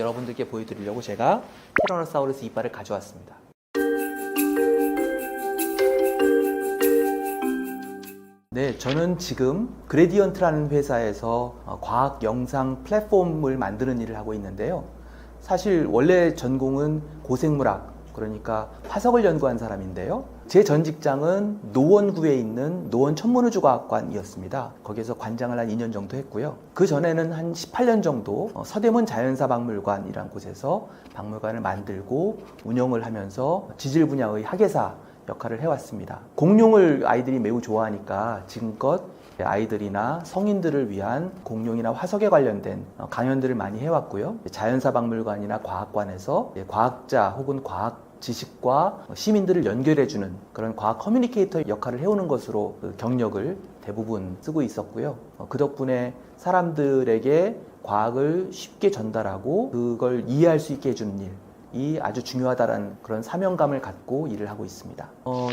여러분들께 보여드리려고 제가 티라노사우루스 이빨을 가져왔습니다. 네, 저는 지금 그레디언트라는 회사에서 과학 영상 플랫폼을 만드는 일을 하고 있는데요. 사실 원래 전공은 고생물학, 그러니까 화석을 연구한 사람인데요. 제 전 직장은 노원구에 있는 노원천문우주과학관이었습니다. 거기에서 관장을 한 2년 정도 했고요. 그 전에는 한 18년 정도 서대문 자연사박물관이라는 곳에서 박물관을 만들고 운영을 하면서 지질 분야의 학예사 역할을 해왔습니다. 공룡을 아이들이 매우 좋아하니까 지금껏 아이들이나 성인들을 위한 공룡이나 화석에 관련된 강연들을 많이 해왔고요. 자연사박물관이나 과학관에서 과학자 혹은 과학 지식과 시민들을 연결해주는 그런 과학 커뮤니케이터 역할을 해오는 것으로 경력을 대부분 쓰고 있었고요. 그 덕분에 사람들에게 과학을 쉽게 전달하고 그걸 이해할 수 있게 해주는 일이 아주 중요하다는 그런 사명감을 갖고 일을 하고 있습니다.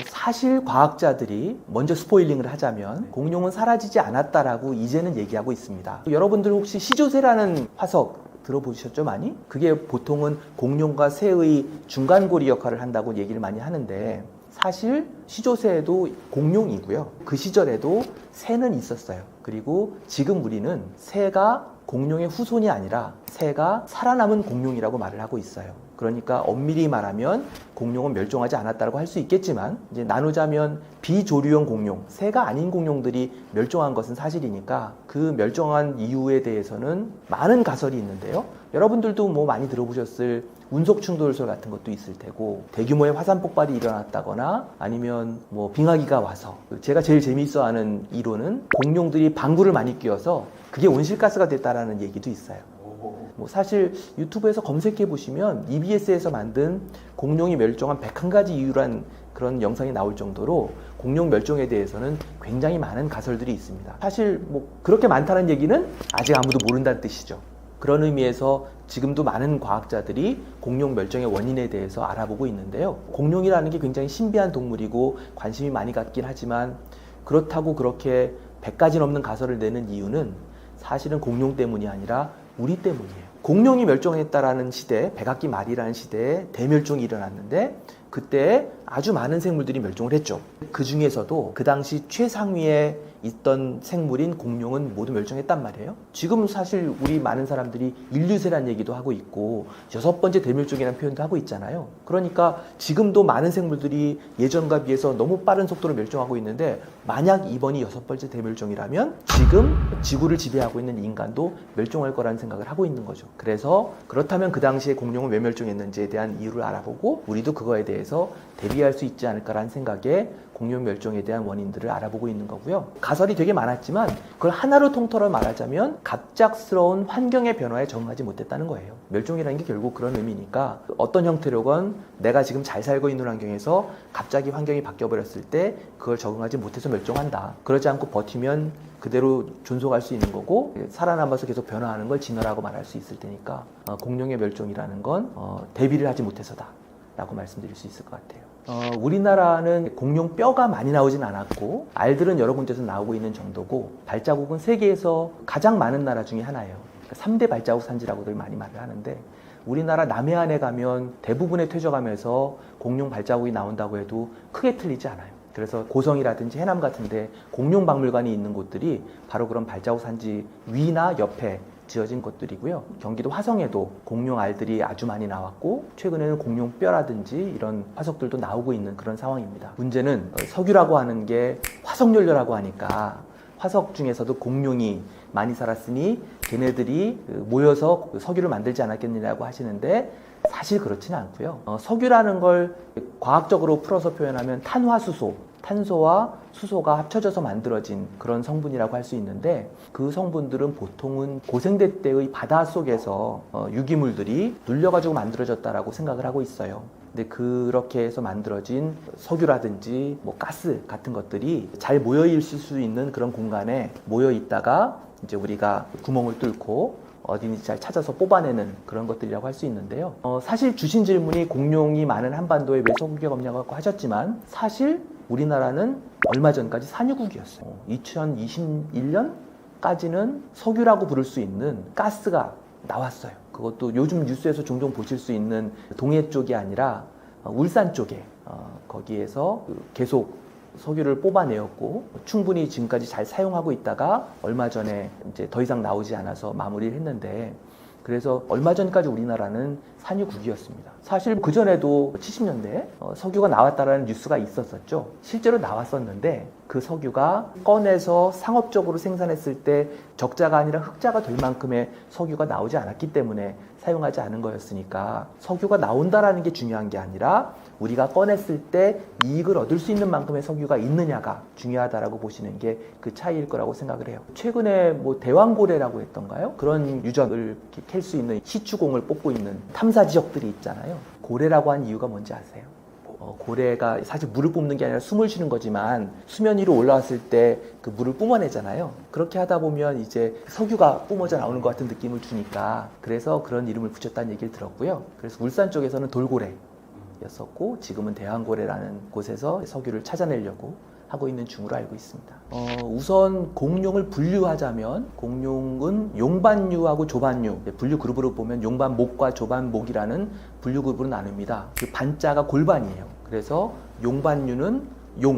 사실 과학자들이 먼저 스포일링을 하자면 공룡은 사라지지 않았다라고 이제는 얘기하고 있습니다. 여러분들 혹시 시조새라는 화석 들어보셨죠, 많이? 그게 보통은 공룡과 새의 중간고리 역할을 한다고 얘기를 많이 하는데 사실 시조새도 공룡이고요. 그 시절에도 새는 있었어요. 그리고 지금 우리는 새가 공룡의 후손이 아니라 새가 살아남은 공룡이라고 말을 하고 있어요. 그러니까 엄밀히 말하면 공룡은 멸종하지 않았다고 할 수 있겠지만 이제 나누자면 비조류형 공룡, 새가 아닌 공룡들이 멸종한 것은 사실이니까 그 멸종한 이유에 대해서는 많은 가설이 있는데요. 여러분들도 뭐 많이 들어보셨을 운석충돌설 같은 것도 있을 테고 대규모의 화산 폭발이 일어났다거나 아니면 뭐 빙하기가 와서 제가 제일 재미있어하는 이론은 공룡들이 방구를 많이 뀌어서 그게 온실가스가 됐다라는 얘기도 있어요. 뭐 사실 유튜브에서 검색해 보시면 EBS에서 만든 공룡이 멸종한 101가지 이유란 그런 영상이 나올 정도로 공룡 멸종에 대해서는 굉장히 많은 가설들이 있습니다. 사실 뭐 그렇게 많다는 얘기는 아직 아무도 모른다는 뜻이죠. 그런 의미에서 지금도 많은 과학자들이 공룡 멸종의 원인에 대해서 알아보고 있는데요. 공룡이라는 게 굉장히 신비한 동물이고 관심이 많이 갖긴 하지만 그렇다고 그렇게 100가지 넘는 가설을 내는 이유는 사실은 공룡 때문이 아니라 우리 때문이에요. 공룡이 멸종했다라는 시대, 백악기 말이라는 시대에 대멸종이 일어났는데 그때 아주 많은 생물들이 멸종을 했죠. 그 중에서도 그 당시 최상위에 있던 생물인 공룡은 모두 멸종했단 말이에요. 지금 사실 우리 많은 사람들이 인류세란 얘기도 하고 있고 6번째 대멸종이라는 표현도 하고 있잖아요. 그러니까 지금도 많은 생물들이 예전과 비해서 너무 빠른 속도로 멸종하고 있는데 만약 이번이 6번째 대멸종이라면 지금 지구를 지배하고 있는 인간도 멸종할 거라는 생각을 하고 있는 거죠. 그래서 그렇다면 그 당시에 공룡은 왜 멸종했는지에 대한 이유를 알아보고 우리도 그거에 대해서 대비할 수 있지 않을까라는 생각에 공룡 멸종에 대한 원인들을 알아보고 있는 거고요. 가설이 되게 많았지만 그걸 하나로 통틀어 말하자면 갑작스러운 환경의 변화에 적응하지 못했다는 거예요. 멸종이라는 게 결국 그런 의미니까 어떤 형태로건 내가 지금 잘 살고 있는 환경에서 갑자기 환경이 바뀌어버렸을 때 그걸 적응하지 못해서 멸종한다. 그러지 않고 버티면 그대로 존속할 수 있는 거고 살아남아서 계속 변화하는 걸 진화라고 말할 수 있을 테니까 공룡의 멸종이라는 건 대비를 하지 못해서다 라고 말씀드릴 수 있을 것 같아요. 우리나라는 공룡 뼈가 많이 나오진 않았고 알들은 여러 군데서 나오고 있는 정도고 발자국은 세계에서 가장 많은 나라 중에 하나예요. 3대 발자국 산지라고들 많이 말을 하는데 우리나라 남해안에 가면 대부분의 퇴적암에서 공룡 발자국이 나온다고 해도 크게 틀리지 않아요. 그래서 고성이라든지 해남 같은데 공룡 박물관이 있는 곳들이 바로 그런 발자국 산지 위나 옆에 지어진 것들이고요. 경기도 화성에도 공룡 알들이 아주 많이 나왔고 최근에는 공룡 뼈라든지 이런 화석들도 나오고 있는 그런 상황입니다. 문제는 석유라고 하는 게 화석연료라고 하니까 화석 중에서도 공룡이 많이 살았으니 걔네들이 모여서 석유를 만들지 않았겠느냐고 하시는데 사실 그렇지는 않고요. 석유라는 걸 과학적으로 풀어서 표현하면 탄화수소, 탄소와 수소가 합쳐져서 만들어진 그런 성분이라고 할 수 있는데 그 성분들은 보통은 고생대 때의 바닷속에서 유기물들이 눌려가지고 만들어졌다라고 생각을 하고 있어요. 근데 그렇게 해서 만들어진 석유라든지 뭐 가스 같은 것들이 잘 모여 있을 수 있는 그런 공간에 모여 있다가 이제 우리가 구멍을 뚫고 어딘지 잘 찾아서 뽑아내는 그런 것들이라고 할 수 있는데요. 사실 주신 질문이 공룡이 많은 한반도에 왜 석유가 없냐고 하셨지만 사실 우리나라는 얼마 전까지 산유국이었어요. 2021년까지는 석유라고 부를 수 있는 가스가 나왔어요. 그것도 요즘 뉴스에서 종종 보실 수 있는 동해 쪽이 아니라 울산 쪽에 거기에서 계속 석유를 뽑아내었고 충분히 지금까지 잘 사용하고 있다가 얼마 전에 이제 더 이상 나오지 않아서 마무리를 했는데, 그래서 얼마 전까지 우리나라는 산유국이었습니다. 사실 그전에도 70년대에 석유가 나왔다라는 뉴스가 있었었죠. 실제로 나왔었는데 그 석유가 꺼내서 상업적으로 생산했을 때 적자가 아니라 흑자가 될 만큼의 석유가 나오지 않았기 때문에 사용하지 않은 거였으니까, 석유가 나온다라는 게 중요한 게 아니라 우리가 꺼냈을 때 이익을 얻을 수 있는 만큼의 석유가 있느냐가 중요하다라고 보시는 게 그 차이일 거라고 생각을 해요. 최근에 뭐 대왕고래라고 했던가요? 그런 유적을 캘 수 있는 시추공을 뽑고 있는 탐사 지역들이 있잖아요. 고래라고 한 이유가 뭔지 아세요? 고래가 사실 물을 뿜는 게 아니라 숨을 쉬는 거지만 수면 위로 올라왔을 때 그 물을 뿜어내잖아요. 그렇게 하다 보면 이제 석유가 뿜어져 나오는 것 같은 느낌을 주니까, 그래서 그런 이름을 붙였다는 얘기를 들었고요. 그래서 울산 쪽에서는 돌고래였었고 지금은 대왕고래라는 곳에서 석유를 찾아내려고 하고 있는 중으로 알고 있습니다. 우선 공룡을 분류하자면 공룡은 용반류하고 조반류, 분류 그룹으로 보면 용반목과 조반목이라는 분류 그룹으로 나눕니다. 그 반자가 골반이에요. 그래서 용반류는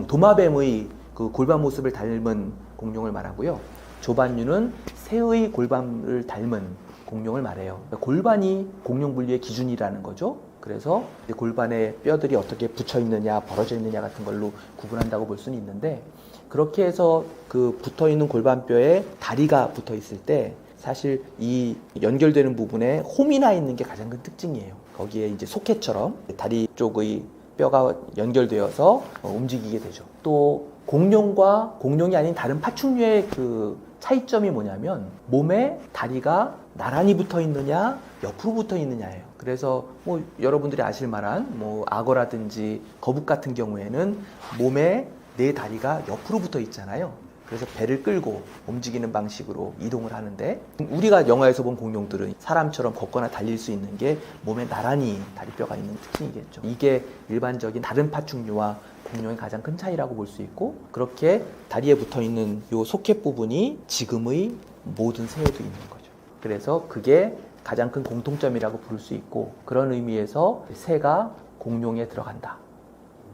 도마뱀의 그 골반 모습을 닮은 공룡을 말하고요. 조반류는 새의 골반을 닮은 공룡을 말해요. 골반이 공룡 분류의 기준이라는 거죠. 그래서 골반에 뼈들이 어떻게 붙여 있느냐, 벌어져 있느냐 같은 걸로 구분한다고 볼 수는 있는데, 그렇게 해서 그 붙어 있는 골반뼈에 다리가 붙어 있을 때 사실 이 연결되는 부분에 홈이 나 있는 게 가장 큰 특징이에요. 거기에 이제 소켓처럼 다리 쪽의 뼈가 연결되어서 움직이게 되죠. 또 공룡과 공룡이 아닌 다른 파충류의 그 차이점이 뭐냐면 몸에 다리가 나란히 붙어 있느냐 옆으로 붙어 있느냐예요. 그래서 뭐 여러분들이 아실 만한 뭐 악어라든지 거북 같은 경우에는 몸에 네 다리가 옆으로 붙어 있잖아요. 그래서 배를 끌고 움직이는 방식으로 이동을 하는데, 우리가 영화에서 본 공룡들은 사람처럼 걷거나 달릴 수 있는 게 몸에 나란히 다리뼈가 있는 특징이겠죠. 이게 일반적인 다른 파충류와 공룡의 가장 큰 차이라고 볼 수 있고, 그렇게 다리에 붙어 있는 이 소켓 부분이 지금의 모든 새에도 있는 거죠. 그래서 그게 가장 큰 공통점이라고 부를 수 있고, 그런 의미에서 새가 공룡에 들어간다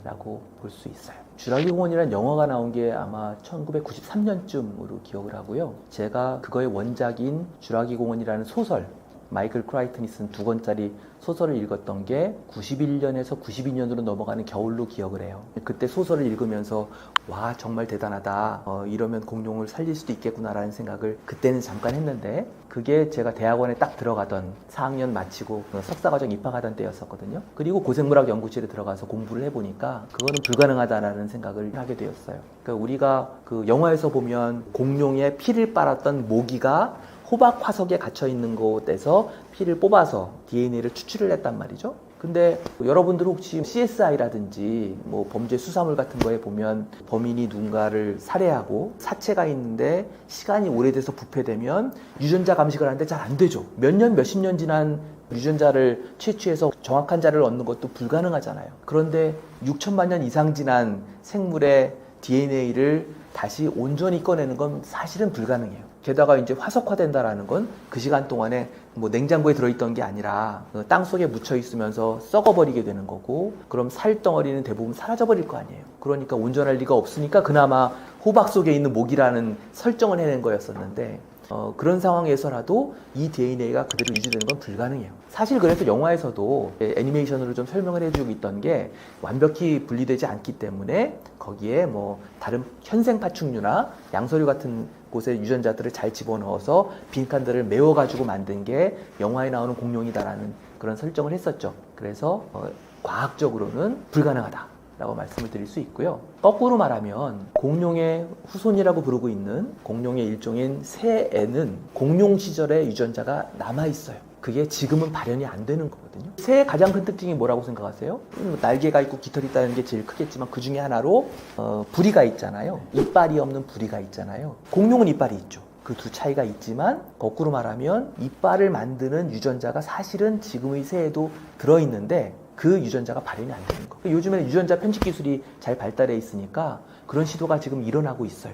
라고 볼 수 있어요. 쥐라기 공원이라는 영화가 나온 게 아마 1993년쯤으로 기억을 하고요. 제가 그거의 원작인 쥐라기 공원이라는 소설, 마이클 크라이튼이 쓴 2권짜리 소설을 읽었던 게 91년에서 92년으로 넘어가는 겨울로 기억을 해요. 그때 소설을 읽으면서 와, 정말 대단하다, 이러면 공룡을 살릴 수도 있겠구나라는 생각을 그때는 잠깐 했는데, 그게 제가 대학원에 딱 들어가던 4학년 마치고 석사과정 입학하던 때였었거든요. 그리고 고생물학 연구실에 들어가서 공부를 해보니까 그거는 불가능하다라는 생각을 하게 되었어요. 그러니까 우리가 그 영화에서 보면 공룡의 피를 빨았던 모기가 호박 화석에 갇혀 있는 곳에서 피를 뽑아서 DNA를 추출을 했단 말이죠. 근데 여러분들 혹시 CSI라든지 뭐 범죄 수사물 같은 거에 보면 범인이 누군가를 살해하고 사체가 있는데 시간이 오래돼서 부패되면 유전자 감식을 하는데 잘 안 되죠. 몇 년, 몇십 년 지난 유전자를 채취해서 정확한 자를 얻는 것도 불가능하잖아요. 그런데 6천만 년 이상 지난 생물의 DNA를 다시 온전히 꺼내는 건 사실은 불가능해요. 게다가 이제 화석화된다라는 건 그 시간 동안에 뭐 냉장고에 들어있던 게 아니라 땅 속에 묻혀 있으면서 썩어버리게 되는 거고, 그럼 살덩어리는 대부분 사라져버릴 거 아니에요. 그러니까 온전할 리가 없으니까 그나마 호박 속에 있는 모기라는 설정을 해낸 거였었는데, 그런 상황에서라도 이 DNA가 그대로 유지되는 건 불가능해요. 사실 그래서 영화에서도 애니메이션으로 좀 설명을 해주고 있던 게 완벽히 분리되지 않기 때문에 거기에 뭐 다른 현생 파충류나 양서류 같은 곳에 유전자들을 잘 집어넣어서 빈칸들을 메워가지고 만든 게 영화에 나오는 공룡이다라는 그런 설정을 했었죠. 그래서 과학적으로는 불가능하다 라고 말씀을 드릴 수 있고요. 거꾸로 말하면 공룡의 후손이라고 부르고 있는 공룡의 일종인 새에는 공룡 시절의 유전자가 남아있어요. 그게 지금은 발현이 안 되는 거거든요. 새의 가장 큰 특징이 뭐라고 생각하세요? 날개가 있고 깃털이 있다는 게 제일 크겠지만 그 중에 하나로 부리가 있잖아요. 이빨이 없는 부리가 있잖아요. 공룡은 이빨이 있죠. 그 두 차이가 있지만 거꾸로 말하면 이빨을 만드는 유전자가 사실은 지금의 새에도 들어있는데 그 유전자가 발현이 안 되는 거. 요즘에는 유전자 편집 기술이 잘 발달해 있으니까 그런 시도가 지금 일어나고 있어요.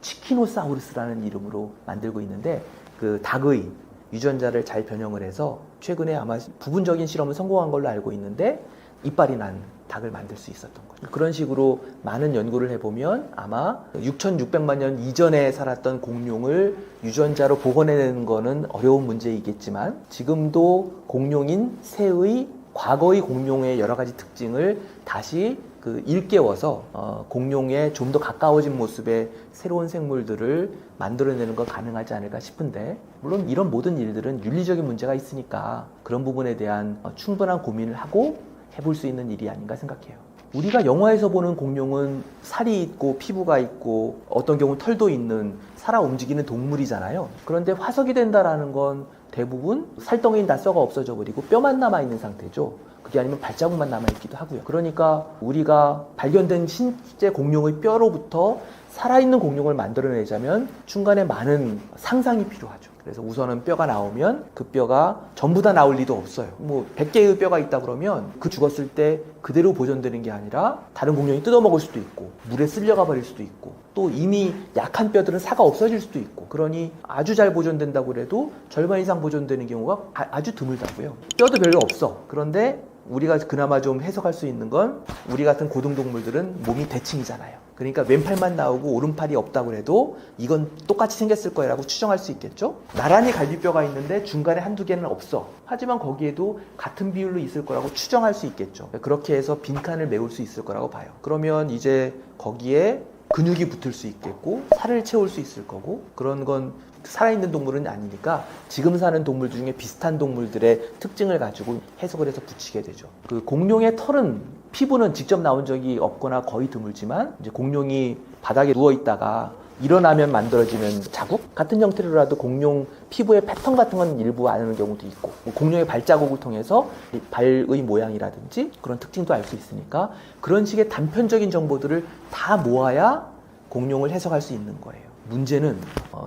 치키노사우루스라는 이름으로 만들고 있는데 그 닭의 유전자를 잘 변형을 해서 최근에 아마 부분적인 실험은 성공한 걸로 알고 있는데 이빨이 난 닭을 만들 수 있었던 거죠. 그런 식으로 많은 연구를 해보면 아마 6,600만 년 이전에 살았던 공룡을 유전자로 복원해내는 거는 어려운 문제이겠지만 지금도 공룡인 새의 과거의 공룡의 여러 가지 특징을 다시 일깨워서 공룡에 좀 더 가까워진 모습의 새로운 생물들을 만들어내는 건 가능하지 않을까 싶은데, 물론 이런 모든 일들은 윤리적인 문제가 있으니까 그런 부분에 대한 충분한 고민을 하고 해볼 수 있는 일이 아닌가 생각해요. 우리가 영화에서 보는 공룡은 살이 있고 피부가 있고 어떤 경우 털도 있는 살아 움직이는 동물이잖아요. 그런데 화석이 된다라는 건 대부분 살덩이는 다 썩어 없어져 버리고 뼈만 남아있는 상태죠. 그게 아니면 발자국만 남아있기도 하고요. 그러니까 우리가 발견된 실제 공룡의 뼈로부터 살아있는 공룡을 만들어내자면 중간에 많은 상상이 필요하죠. 그래서 우선은 뼈가 나오면 그 뼈가 전부 다 나올 리도 없어요. 100개의 뼈가 있다 그러면 그 죽었을 때 그대로 보존되는 게 아니라 다른 공룡이 뜯어먹을 수도 있고 물에 쓸려가 버릴 수도 있고 또 이미 약한 뼈들은 사가 없어질 수도 있고, 그러니 아주 잘 보존된다고 해도 절반 이상 보존되는 경우가 아주 드물다고요. 뼈도 별로 없어. 그런데 우리가 그나마 좀 해석할 수 있는 건 우리 같은 고등동물들은 몸이 대칭이잖아요. 그러니까 왼팔만 나오고 오른팔이 없다고 해도 이건 똑같이 생겼을 거라고 추정할 수 있겠죠. 나란히 갈비뼈가 있는데 중간에 한두 개는 없어. 하지만 거기에도 같은 비율로 있을 거라고 추정할 수 있겠죠. 그렇게 해서 빈칸을 메울 수 있을 거라고 봐요. 그러면 이제 거기에 근육이 붙을 수 있겠고 살을 채울 수 있을 거고, 그런 건 살아있는 동물은 아니니까 지금 사는 동물 중에 비슷한 동물들의 특징을 가지고 해석을 해서 붙이게 되죠. 그 공룡의 털은, 피부는 직접 나온 적이 없거나 거의 드물지만 이제 공룡이 바닥에 누워 있다가 일어나면 만들어지는 자국 같은 형태로라도 공룡 피부의 패턴 같은 건 일부 아는 경우도 있고, 공룡의 발자국을 통해서 발의 모양이라든지 그런 특징도 알 수 있으니까 그런 식의 단편적인 정보들을 다 모아야 공룡을 해석할 수 있는 거예요. 문제는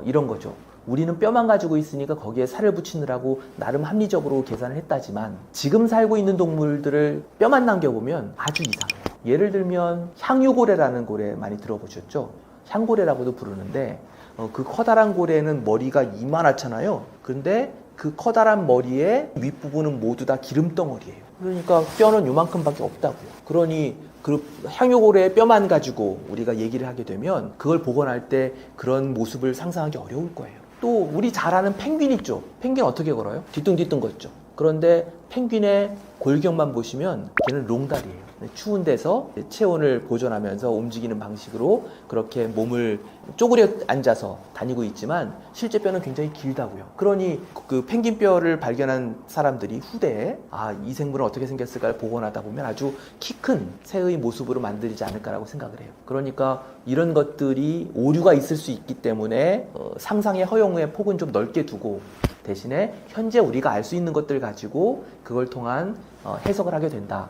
이런 거죠. 우리는 뼈만 가지고 있으니까 거기에 살을 붙이느라고 나름 합리적으로 계산을 했다지만 지금 살고 있는 동물들을 뼈만 남겨보면 아주 이상해요. 예를 들면 향유고래라는 고래 많이 들어보셨죠? 향고래라고도 부르는데 그 커다란 고래는 머리가 이만하잖아요. 근데 그 커다란 머리의 윗부분은 모두 다 기름덩어리예요. 그러니까 뼈는 요만큼밖에 없다고요. 그러니 그 향유고래의 뼈만 가지고 우리가 얘기를 하게 되면 그걸 복원할 때 그런 모습을 상상하기 어려울 거예요. 또 우리 잘 아는 펭귄 있죠. 펭귄 어떻게 걸어요? 뒤뚱뒤뚱 걷죠. 그런데 펭귄의 골격만 보시면 걔는 롱다리예요. 추운 데서 체온을 보존하면서 움직이는 방식으로 그렇게 몸을 쪼그려 앉아서 다니고 있지만 실제 뼈는 굉장히 길다고요. 그러니 그 펭귄 뼈를 발견한 사람들이 후대에 이 생물은 어떻게 생겼을까를 복원하다 보면 아주 키 큰 새의 모습으로 만들지 않을까라고 생각을 해요. 그러니까 이런 것들이 오류가 있을 수 있기 때문에 상상의 허용의 폭은 좀 넓게 두고 대신에 현재 우리가 알 수 있는 것들 가지고 그걸 통한 해석을 하게 된다.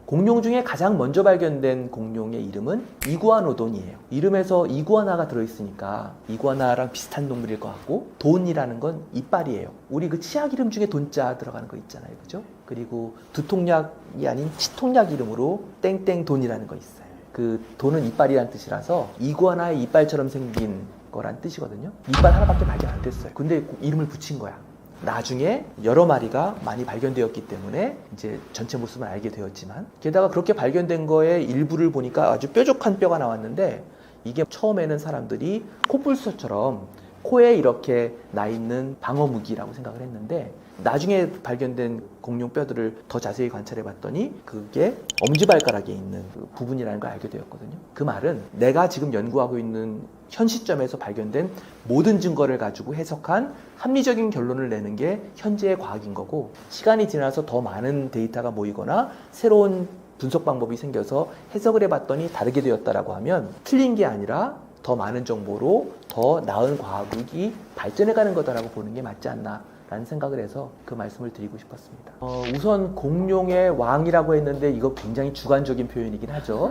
공룡 중에 가장 먼저 발견된 공룡의 이름은 이구아노돈이에요. 이름에서 이구아나가 들어있으니까 이구아나랑 비슷한 동물일 것 같고, 돈이라는 건 이빨이에요. 우리 그 치약 이름 중에 돈자 들어가는 거 있잖아요. 그죠? 그리고 두통약이 아닌 치통약 이름으로 땡땡돈이라는 거 있어요. 그 돈은 이빨이란 뜻이라서 이구아나의 이빨처럼 생긴 거란 뜻이거든요. 이빨 하나밖에 발견 안 됐어요. 근데 이름을 붙인 거야. 나중에 여러 마리가 많이 발견되었기 때문에 이제 전체 모습을 알게 되었지만, 게다가 그렇게 발견된 거에 일부를 보니까 아주 뾰족한 뼈가 나왔는데 이게 처음에는 사람들이 코뿔소처럼 코에 이렇게 나 있는 방어 무기라고 생각을 했는데 나중에 발견된 공룡 뼈들을 더 자세히 관찰해 봤더니 그게 엄지발가락에 있는 그 부분이라는 걸 알게 되었거든요. 그 말은 내가 지금 연구하고 있는 현 시점에서 발견된 모든 증거를 가지고 해석한 합리적인 결론을 내는 게 현재의 과학인 거고, 시간이 지나서 더 많은 데이터가 모이거나 새로운 분석 방법이 생겨서 해석을 해봤더니 다르게 되었다라고 하면 틀린 게 아니라 더 많은 정보로 더 나은 과학이 발전해가는 거다라고 보는 게 맞지 않나 라는 생각을 해서 그 말씀을 드리고 싶었습니다. 우선 공룡의 왕이라고 했는데 이거 굉장히 주관적인 표현이긴 하죠.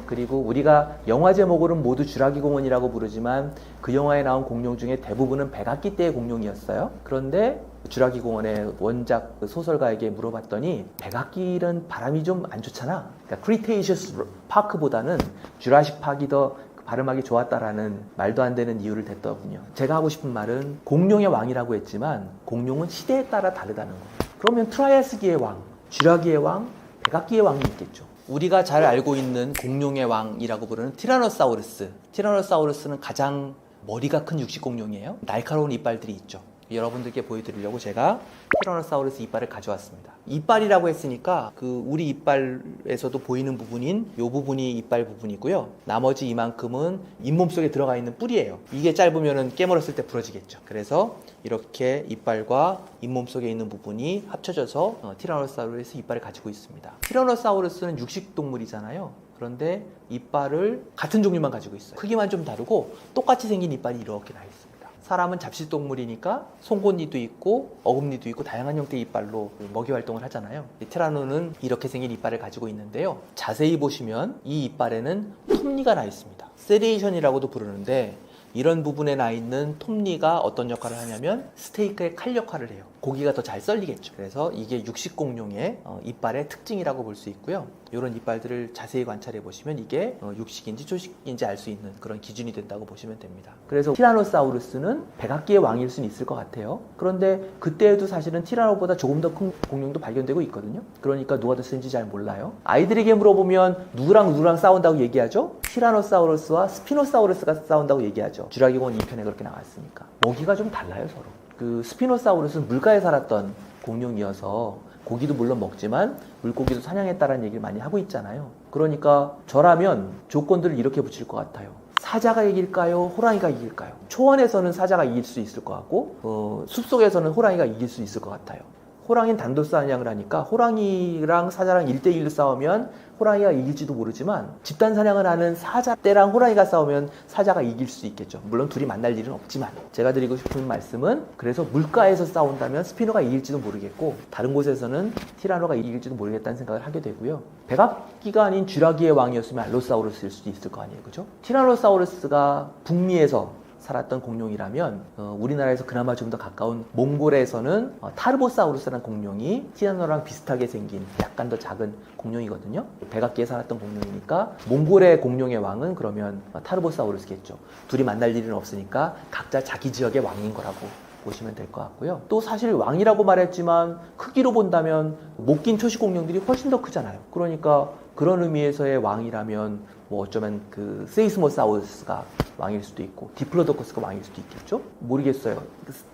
그리고 우리가 영화 제목으로는 모두 쥬라기 공원이라고 부르지만 그 영화에 나온 공룡 중에 대부분은 백악기 때의 공룡이었어요. 그런데 쥬라기 공원의 원작 소설가에게 물어봤더니 백악기는 바람이 좀 안 좋잖아. 그러니까 크리테이셔스 파크보다는 주라식 파크가 더 발음하기 좋았다라는 말도 안 되는 이유를 댔더군요. 제가 하고 싶은 말은 공룡의 왕이라고 했지만 공룡은 시대에 따라 다르다는 거예요. 그러면 트라이아스기의 왕, 쥐라기의 왕, 백악기의 왕이 있겠죠. 우리가 잘 알고 있는 공룡의 왕이라고 부르는 티라노사우루스. 티라노사우루스는 가장 머리가 큰 육식공룡이에요. 날카로운 이빨들이 있죠. 여러분들께 보여드리려고 제가 티라노사우루스 이빨을 가져왔습니다. 이빨이라고 했으니까 그 우리 이빨에서도 보이는 부분인 이 부분이 이빨 부분이고요. 나머지 이만큼은 잇몸 속에 들어가 있는 뿔이에요. 이게 짧으면 깨물었을 때 부러지겠죠. 그래서 이렇게 이빨과 잇몸 속에 있는 부분이 합쳐져서 티라노사우루스 이빨을 가지고 있습니다. 티라노사우루스는 육식동물이잖아요. 그런데 이빨을 같은 종류만 가지고 있어요. 크기만 좀 다르고 똑같이 생긴 이빨이 이렇게 나 있습니다. 사람은 잡식동물이니까 송곳니도 있고 어금니도 있고 다양한 형태의 이빨로 먹이 활동을 하잖아요. 티라노는 이렇게 생긴 이빨을 가지고 있는데요. 자세히 보시면 이 이빨에는 톱니가 나 있습니다. 세레이션이라고도 부르는데 이런 부분에 나 있는 톱니가 어떤 역할을 하냐면 스테이크의 칼 역할을 해요. 고기가 더 잘 썰리겠죠. 그래서 이게 육식공룡의 이빨의 특징이라고 볼 수 있고요. 이런 이빨들을 자세히 관찰해 보시면 이게 육식인지 초식인지 알 수 있는 그런 기준이 된다고 보시면 됩니다. 그래서 티라노사우루스는 백악기의 왕일 수는 있을 것 같아요. 그런데 그때에도 사실은 티라노보다 조금 더 큰 공룡도 발견되고 있거든요. 그러니까 누가 더 센지 잘 몰라요. 아이들에게 물어보면 누구랑 싸운다고 얘기하죠? 티라노사우루스와 스피노사우루스가 싸운다고 얘기하죠. 쥐라기공원 2편에 그렇게 나왔으니까. 먹이가 좀 달라요, 서로. 그 스피노사우루스는 물가에 살았던 공룡이어서 고기도 물론 먹지만 물고기도 사냥했다라는 얘기를 많이 하고 있잖아요. 그러니까 저라면 조건들을 이렇게 붙일 것 같아요. 사자가 이길까요? 호랑이가 이길까요? 초원에서는 사자가 이길 수 있을 것 같고 숲속에서는 호랑이가 이길 수 있을 것 같아요. 호랑이는 단독 사냥을 하니까 호랑이랑 사자랑 1대1로 싸우면 호랑이가 이길지도 모르지만 집단 사냥을 하는 사자 떼랑 호랑이가 싸우면 사자가 이길 수 있겠죠. 물론 둘이 만날 일은 없지만 제가 드리고 싶은 말씀은 그래서 물가에서 싸운다면 스피노가 이길지도 모르겠고 다른 곳에서는 티라노가 이길지도 모르겠다는 생각을 하게 되고요. 백악기가 아닌 쥐라기의 왕이었으면 알로사우루스일 수도 있을 거 아니에요. 그죠? 티라노사우루스가 북미에서 살았던 공룡이라면 우리나라에서 그나마 좀 더 가까운 몽골에서는 타르보사우루스라는 공룡이 티라노랑 비슷하게 생긴 약간 더 작은 공룡이거든요. 백악기에 살았던 공룡이니까 몽골의 공룡의 왕은 그러면 타르보사우루스겠죠. 둘이 만날 일은 없으니까 각자 자기 지역의 왕인 거라고 보시면 될 것 같고요. 또 사실 왕이라고 말했지만 크기로 본다면 못 낀 초식 공룡들이 훨씬 더 크잖아요. 그러니까 그런 의미에서의 왕이라면 뭐 어쩌면 그 세이스모사우루스가 왕일 수도 있고 디플로도커스가 왕일 수도 있겠죠? 모르겠어요.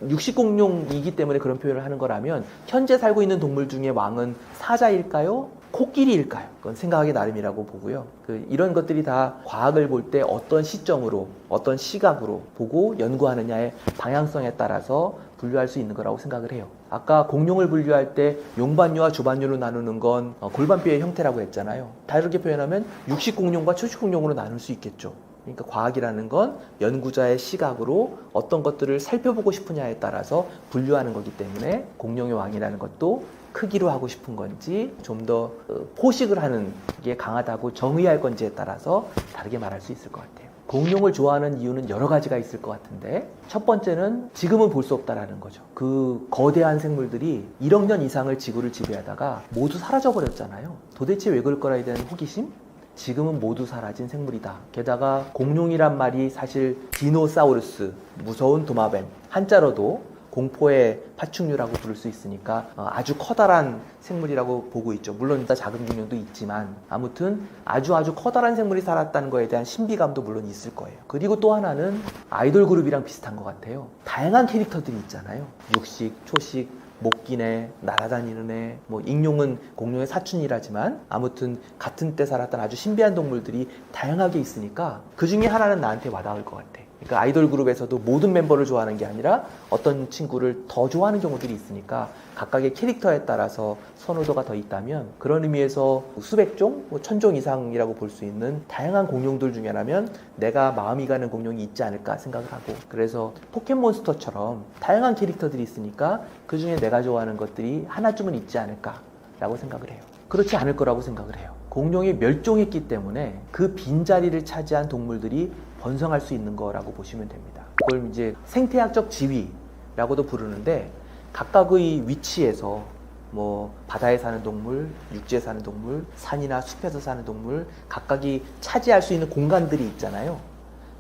육식공룡이기 때문에 그런 표현을 하는 거라면 현재 살고 있는 동물 중에 왕은 사자일까요? 코끼리일까요? 그건 생각하기 나름이라고 보고요. 이런 것들이 다 과학을 볼 때 어떤 시점으로 어떤 시각으로 보고 연구하느냐의 방향성에 따라서 분류할 수 있는 거라고 생각을 해요. 아까 공룡을 분류할 때 용반류와 조반류로 나누는 건 골반뼈의 형태라고 했잖아요. 다르게 표현하면 육식공룡과 초식공룡으로 나눌 수 있겠죠. 그러니까 과학이라는 건 연구자의 시각으로 어떤 것들을 살펴보고 싶으냐에 따라서 분류하는 거기 때문에 공룡의 왕이라는 것도 크기로 하고 싶은 건지 좀 더 포식을 하는 게 강하다고 정의할 건지에 따라서 다르게 말할 수 있을 것 같아요. 공룡을 좋아하는 이유는 여러 가지가 있을 것 같은데 첫 번째는 지금은 볼 수 없다라는 거죠. 그 거대한 생물들이 1억 년 이상을 지구를 지배하다가 모두 사라져버렸잖아요. 도대체 왜 그럴 거라에 대한 호기심? 지금은 모두 사라진 생물이다. 게다가 공룡이란 말이 사실 디노사우루스, 무서운 도마뱀, 한자로도 공포의 파충류라고 부를 수 있으니까 아주 커다란 생물이라고 보고 있죠. 물론 작은 공룡도 있지만 아무튼 아주 커다란 생물이 살았다는 거에 대한 신비감도 물론 있을 거예요. 그리고 또 하나는 아이돌 그룹이랑 비슷한 것 같아요. 다양한 캐릭터들이 있잖아요. 육식, 초식, 못 낀 애, 날아다니는 애, 뭐 익룡은 공룡의 사촌이라지만 아무튼 같은 때 살았던 아주 신비한 동물들이 다양하게 있으니까 그 중에 하나는 나한테 와닿을 것 같아. 그러니까 아이돌 그룹에서도 모든 멤버를 좋아하는 게 아니라 어떤 친구를 더 좋아하는 경우들이 있으니까 각각의 캐릭터에 따라서 선호도가 더 있다면 그런 의미에서 수백 종, 뭐 1000종 이상이라고 볼 수 있는 다양한 공룡들 중에 하나면 내가 마음이 가는 공룡이 있지 않을까 생각을 하고 그래서 포켓몬스터처럼 다양한 캐릭터들이 있으니까 그 중에 내가 좋아하는 것들이 하나쯤은 있지 않을까라고 생각을 해요. 그렇지 않을 거라고 생각을 해요. 공룡이 멸종했기 때문에 그 빈자리를 차지한 동물들이 번성할 수 있는 거라고 보시면 됩니다. 그걸 이제 생태학적 지위라고도 부르는데 각각의 위치에서 뭐 바다에 사는 동물, 육지에 사는 동물, 산이나 숲에서 사는 동물 각각이 차지할 수 있는 공간들이 있잖아요.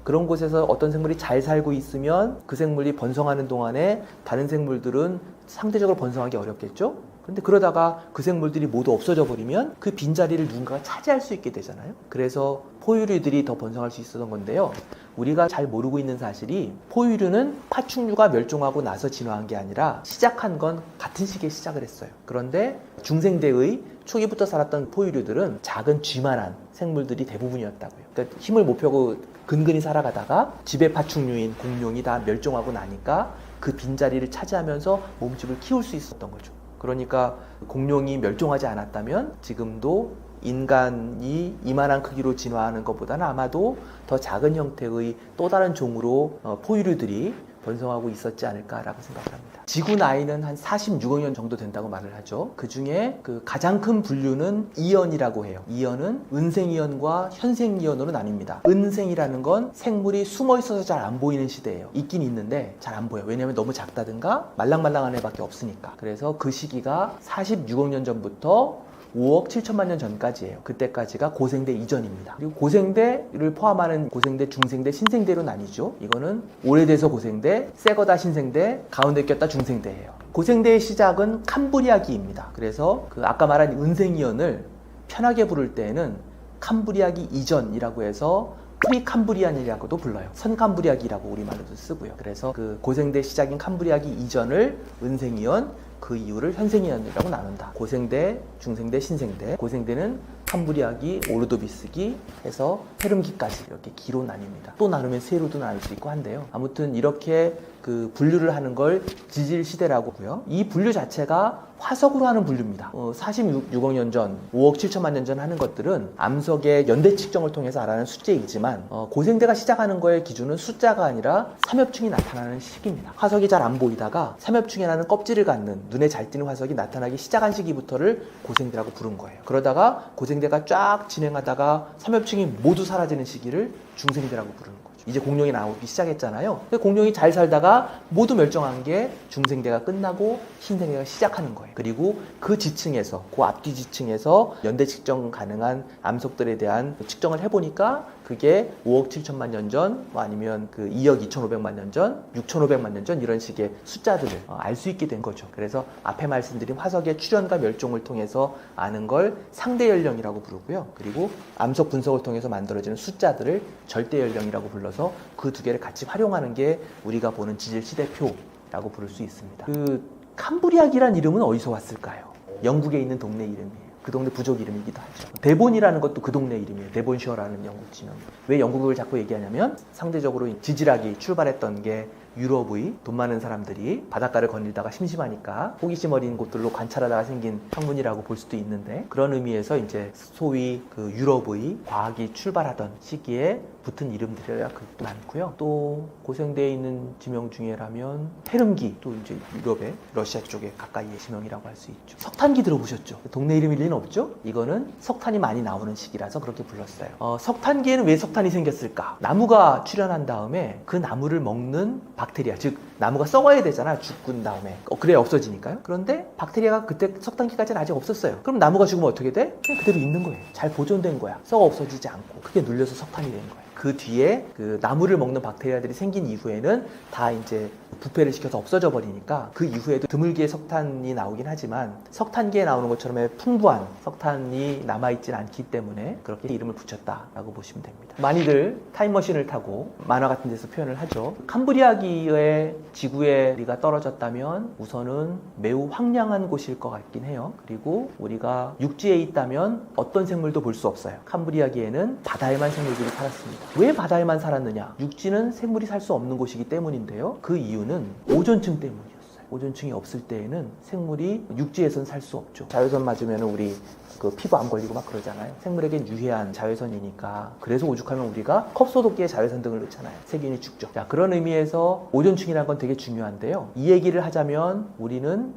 그런 곳에서 어떤 생물이 잘 살고 있으면 그 생물이 번성하는 동안에 다른 생물들은 상대적으로 번성하기 어렵겠죠? 근데 그러다가 그 생물들이 모두 없어져 버리면 그 빈자리를 누군가가 차지할 수 있게 되잖아요. 그래서 포유류들이 더 번성할 수 있었던 건데요. 우리가 잘 모르고 있는 사실이 포유류는 파충류가 멸종하고 나서 진화한 게 아니라 시작한 건 같은 시기에 시작을 했어요. 그런데 중생대의 초기부터 살았던 포유류들은 작은 쥐만한 생물들이 대부분이었다고요. 그러니까 힘을 못 펴고 근근히 살아가다가 지배 파충류인 공룡이 다 멸종하고 나니까 그 빈자리를 차지하면서 몸집을 키울 수 있었던 거죠. 그러니까 공룡이 멸종하지 않았다면 지금도 인간이 이만한 크기로 진화하는 것보다는 아마도 더 작은 형태의 또 다른 종으로 포유류들이 번성하고 있었지 않을까라고 생각합니다. 지구 나이는 한 46억 년 정도 된다고 말을 하죠. 그 중에 그 가장 큰 분류는 이연이라고 해요. 이연은 은생이연과 현생이연으로 나뉩니다. 은생이라는 건 생물이 숨어 있어서 잘 안 보이는 시대예요. 있긴 있는데 잘 안 보여요. 왜냐하면 너무 작다든가 말랑말랑한 애밖에 없으니까. 그래서 그 시기가 46억 년 전부터 5억 7천만 년 전까지예요. 그때까지가 고생대 이전입니다. 그리고 고생대를 포함하는 고생대, 중생대, 신생대로 나뉘죠. 이거는 오래돼서 고생대, 새거다 신생대, 가운데 꼈다 중생대예요. 고생대의 시작은 캄브리아기입니다. 그래서 그 아까 말한 은생이연을 편하게 부를 때에는 캄브리아기 이전이라고 해서 프리캄브리안이라고도 불러요. 선캄브리아기라고 우리말로도 쓰고요. 그래서 그 고생대 시작인 캄브리아기 이전을 은생이연, 그 이유를 현생이연이라고 나눈다. 고생대, 중생대, 신생대. 고생대는 캄브리아기, 오르도비스기 해서 페름기까지 이렇게 기로 나뉩니다. 또 나누면 세로도 나눌 수 있고 한데요. 아무튼 이렇게 그 분류를 하는 걸 지질시대라고 하고요. 이 분류 자체가 화석으로 하는 분류입니다. 46억 년 전, 5억 7천만 년 전 하는 것들은 암석의 연대 측정을 통해서 알아낸 숫자이지만 고생대가 시작하는 거의 기준은 숫자가 아니라 삼엽충이 나타나는 시기입니다. 화석이 잘 안 보이다가 삼엽충이라는 껍질을 갖는 눈에 잘 띄는 화석이 나타나기 시작한 시기부터를 고생대라고 부른 거예요. 그러다가 고생대가 쫙 진행하다가 삼엽충이 모두 사라지는 시기를 중생대라고 부르는 거예요. 이제 공룡이 나오기 시작했잖아요. 공룡이 잘 살다가 모두 멸종한 게 중생대가 끝나고 신생대가 시작하는 거예요. 그리고 그 지층에서, 그 앞뒤 지층에서 연대 측정 가능한 암석들에 대한 측정을 해보니까 그게 5억 7천만 년 전, 아니면 그 2억 2,500만 년 전, 6,500만 년 전 이런 식의 숫자들을 알 수 있게 된 거죠. 그래서 앞에 말씀드린 화석의 출현과 멸종을 통해서 아는 걸 상대 연령이라고 부르고요. 그리고 암석 분석을 통해서 만들어지는 숫자들을 절대 연령이라고 불러서 그 두 개를 같이 활용하는 게 우리가 보는 지질 시대표라고 부를 수 있습니다. 그 캄브리아기란 이름은 어디서 왔을까요? 영국에 있는 동네 이름이에요. 그 동네 부족 이름이기도 하죠. 데본이라는 것도 그 동네 이름이에요. 데본셔라는 영국 지명. 왜 영국을 자꾸 얘기하냐면 상대적으로 지질학이 출발했던 게 유럽의 돈 많은 사람들이 바닷가를 거닐다가 심심하니까 호기심 어린 곳들로 관찰하다가 생긴 학문이라고 볼 수도 있는데, 그런 의미에서 이제 소위 그 유럽의 과학이 출발하던 시기에 붙은 이름들이라 그것도 많고요. 또 고생대에 있는 지명 중에라면 페름기, 또 이제 유럽의 러시아 쪽에 가까이의 지명이라고 할 수 있죠. 석탄기 들어보셨죠? 동네 이름일 리는 없죠? 이거는 석탄이 많이 나오는 시기라서 그렇게 불렀어요. 석탄기에는 왜 석탄이 생겼을까? 나무가 출현한 다음에 그 나무를 먹는 박테리아, 즉 나무가 썩어야 되잖아, 죽은 다음에. 그래야 없어지니까요. 그런데 박테리아가 그때 석탄기까지는 아직 없었어요. 그럼 나무가 죽으면 어떻게 돼? 그냥 그대로 있는 거예요. 잘 보존된 거야. 썩어 없어지지 않고. 그게 눌려서 석탄이 된 거예요. 그 뒤에 그 나무를 먹는 박테리아들이 생긴 이후에는 다 이제 부패를 시켜서 없어져 버리니까 그 이후에도 드물게 석탄이 나오긴 하지만 석탄기에 나오는 것처럼의 풍부한 석탄이 남아있진 않기 때문에 그렇게 이름을 붙였다라고 보시면 됩니다. 많이들 타임머신을 타고 만화 같은 데서 표현을 하죠. 캄브리아기의 지구에 우리가 떨어졌다면 우선은 매우 황량한 곳일 것 같긴 해요. 그리고 우리가 육지에 있다면 어떤 생물도 볼 수 없어요. 캄브리아기에는 바다에만 생물들이 살았습니다. 왜 바다에만 살았느냐? 육지는 생물이 살 수 없는 곳이기 때문인데요. 그 이유는 오존층 때문이었어요. 오존층이 없을 때에는 생물이 육지에서는 살 수 없죠. 자외선 맞으면 우리 그 피부 안 걸리고 막 그러잖아요. 생물에겐 유해한 자외선이니까. 그래서 오죽하면 우리가 컵소독기에 자외선 등을 넣잖아요. 세균이 죽죠. 자, 그런 의미에서 오존층이라는 건 되게 중요한데요. 이 얘기를 하자면 우리는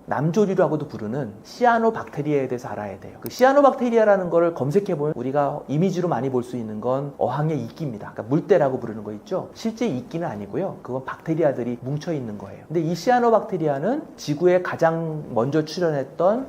남조류라고도 부르는 시아노박테리아에 대해서 알아야 돼요. 그 시아노박테리아라는 거를 검색해보면 우리가 이미지로 많이 볼 수 있는 건 어항의 이끼입니다. 그러니까 물때라고 부르는 거 있죠. 실제 이끼는 아니고요. 그건 박테리아들이 뭉쳐있는 거예요. 근데 이 시아노박테리아는 지구에 가장 먼저 출현했던